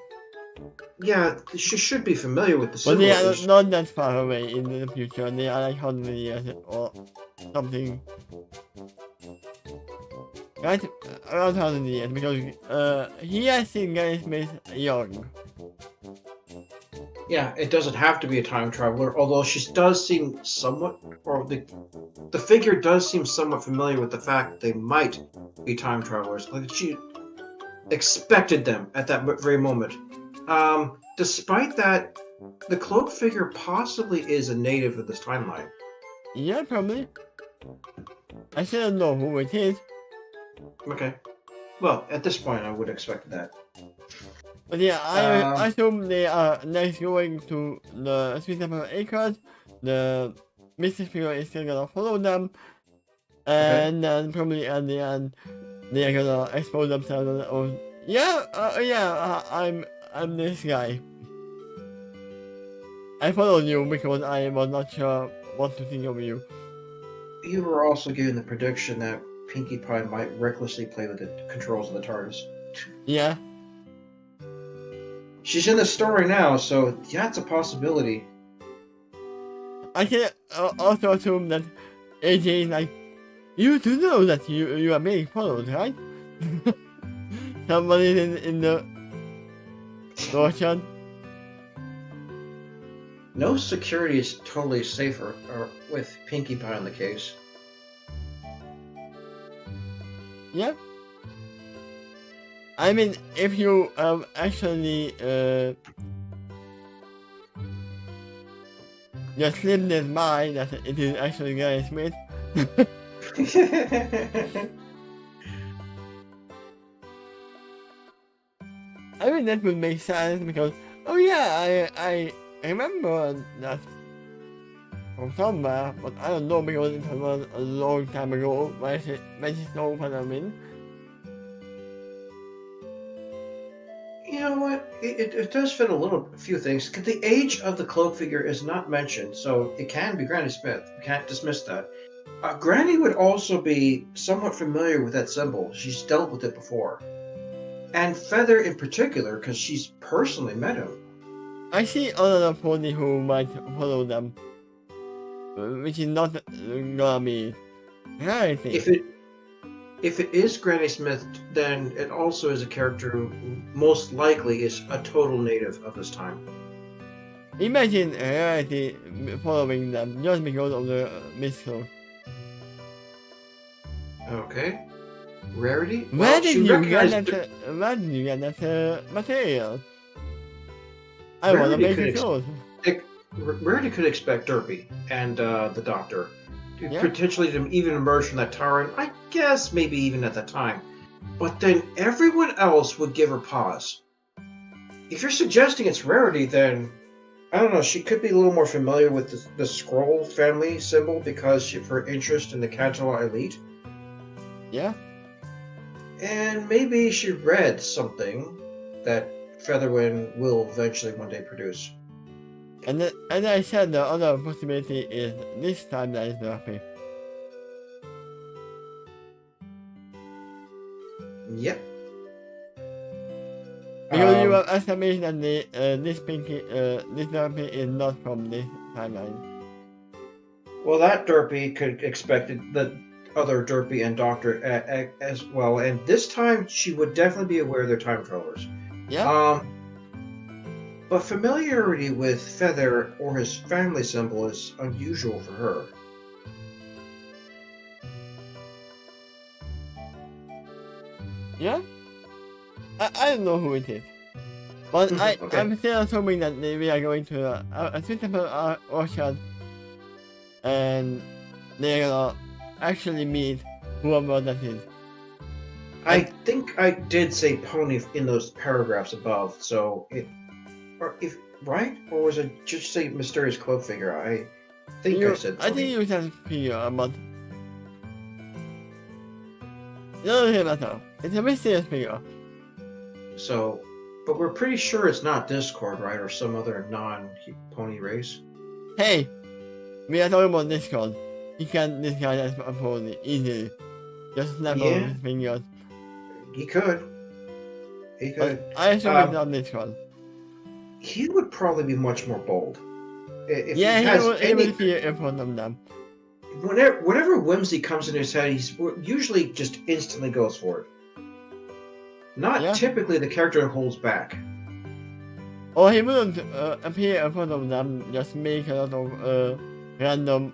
Yeah, she should be familiar with the But symbol. they are not that far away in the future. They are like 100 years or something. That's around 1,000 years because he has seen Granny Smith young. Yeah, it doesn't have to be a time traveler, although she does seem somewhat, or the figure does seem somewhat familiar with the fact that they might be time travelers. Like she expected them at that very moment. Despite that, the cloak figure possibly is a native of this timeline. Yeah, probably. I still don't know who it is. Okay. Well, at this point, I would expect that. But yeah, I assume they are next going to the Sweet Apple Acres. The Mr. Figure is still gonna follow them. And then probably at the end, they're gonna expose themselves. Or I'm this guy. I followed you because I was not sure what to think of you. You were also given the prediction that Pinkie Pie might recklessly play with the controls of the TARDIS. Yeah. She's in the story now, so yeah, it's a possibility. I can also assume that AJ is like, you do know that you are being followed, right? Somebody in the ocean. No security is totally safer with Pinkie Pie on the case. Yeah. I mean, if you actually just slip this by that it is actually Gary Smith. I mean that would make sense because I remember that from somewhere, but I don't know because it was a long time ago. Why she know what I mean? You know what? It does fit a few things. The age of the cloak figure is not mentioned, so it can be Granny Smith. We can't dismiss that. Granny would also be somewhat familiar with that symbol. She's dealt with it before. And Feather in particular, because she's personally met him. I see another pony who might follow them, which is not gonna be Rarity. If it is Granny Smith, then it also is a character who most likely is a total native of this time. Imagine Rarity following them just because of the mystery. Okay. Rarity? Where did you get that material? I want to make it close. Rarity could expect Derpy and the Doctor. Yeah. Potentially to even emerge from that tower, and I guess maybe even at that time. But then everyone else would give her pause. If you're suggesting it's Rarity, then I don't know, she could be a little more familiar with the Scroll family symbol because of her interest in the Catalan elite. Yeah. And maybe she read something that Featherwind will eventually one day produce. And as I said, the other possibility is this time that is Derpy. Yep. Because you have estimated that this Derpy is not from this timeline. Well, that Derpy could expect the other Derpy and Doctor as well, and this time she would definitely be aware they're time travelers. Yeah. But familiarity with Feather or his family symbol is unusual for her. Yeah? I don't know who it is. But Okay. I'm still assuming that we are going to a suitable orchard and they're gonna actually meet whoever that is. I think I did say pony in those paragraphs above, so right? Or was it just say mysterious cloak figure? I think I said pony. I think you said figure, but it doesn't really matter. It's a mysterious figure. So, but we're pretty sure it's not Discord, right? Or some other non-pony race. Hey, we are talking about Discord. He can disguise as a pony easily. Just snap over his fingers. He could. But I assume it's not Discord. He would probably be much more bold. If Yeah, he has he would be in front of them. whenever whimsy comes in his head, he's usually just instantly goes for it. Not Yeah. typically the character who holds back. Or he wouldn't appear in front of them, just make a lot of random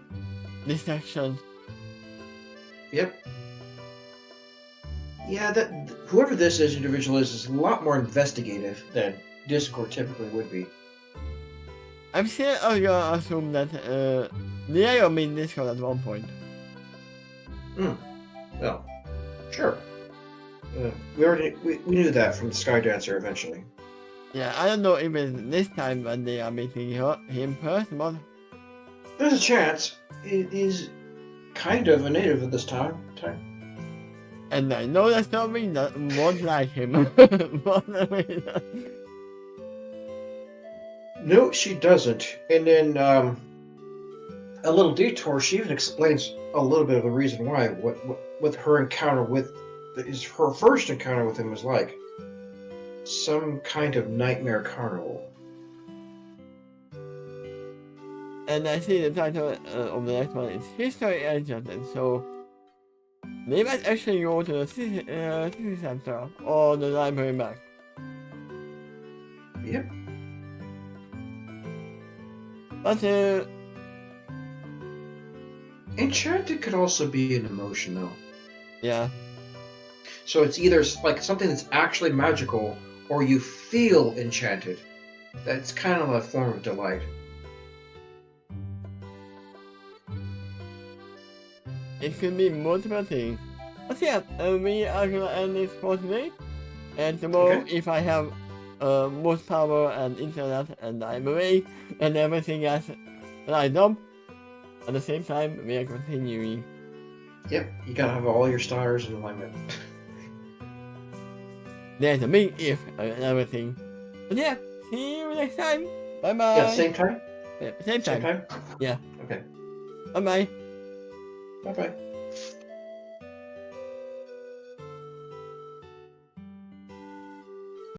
distractions. Yep. Yeah, that whoever this individual is a lot more investigative than Discord typically would be. I'm still gonna assume that Leo made Discord at one point. Well, sure. We knew that from the Skydancer eventually. Yeah, I don't know if it's this time when they are making him first, but There's a chance. He's kind of a native at this time. and I know that something that won't like him. No, she doesn't. And then a little detour. She even explains a little bit of the reason why. What her encounter with her first encounter with him was like. Some kind of nightmare carnival. And I see the title of the next one is History Agent, and so they might actually go to the city center or the library back. Yep. But Enchanted could also be an emotion, though. yeah. So it's either like something that's actually magical, or you feel enchanted. That's kind of a form of delight. It could be multiple things. But yeah, we are gonna end this for today. And tomorrow, Okay. if I have most power and internet and library and everything else lined up, at the same time, we are continuing. Yep, you gotta have all your stars in alignment. There's a big if and everything. But yeah, see you next time. Bye bye. Yeah, same time? Yeah, same time. Same time? Yeah. Okay. Bye bye. Bye-bye.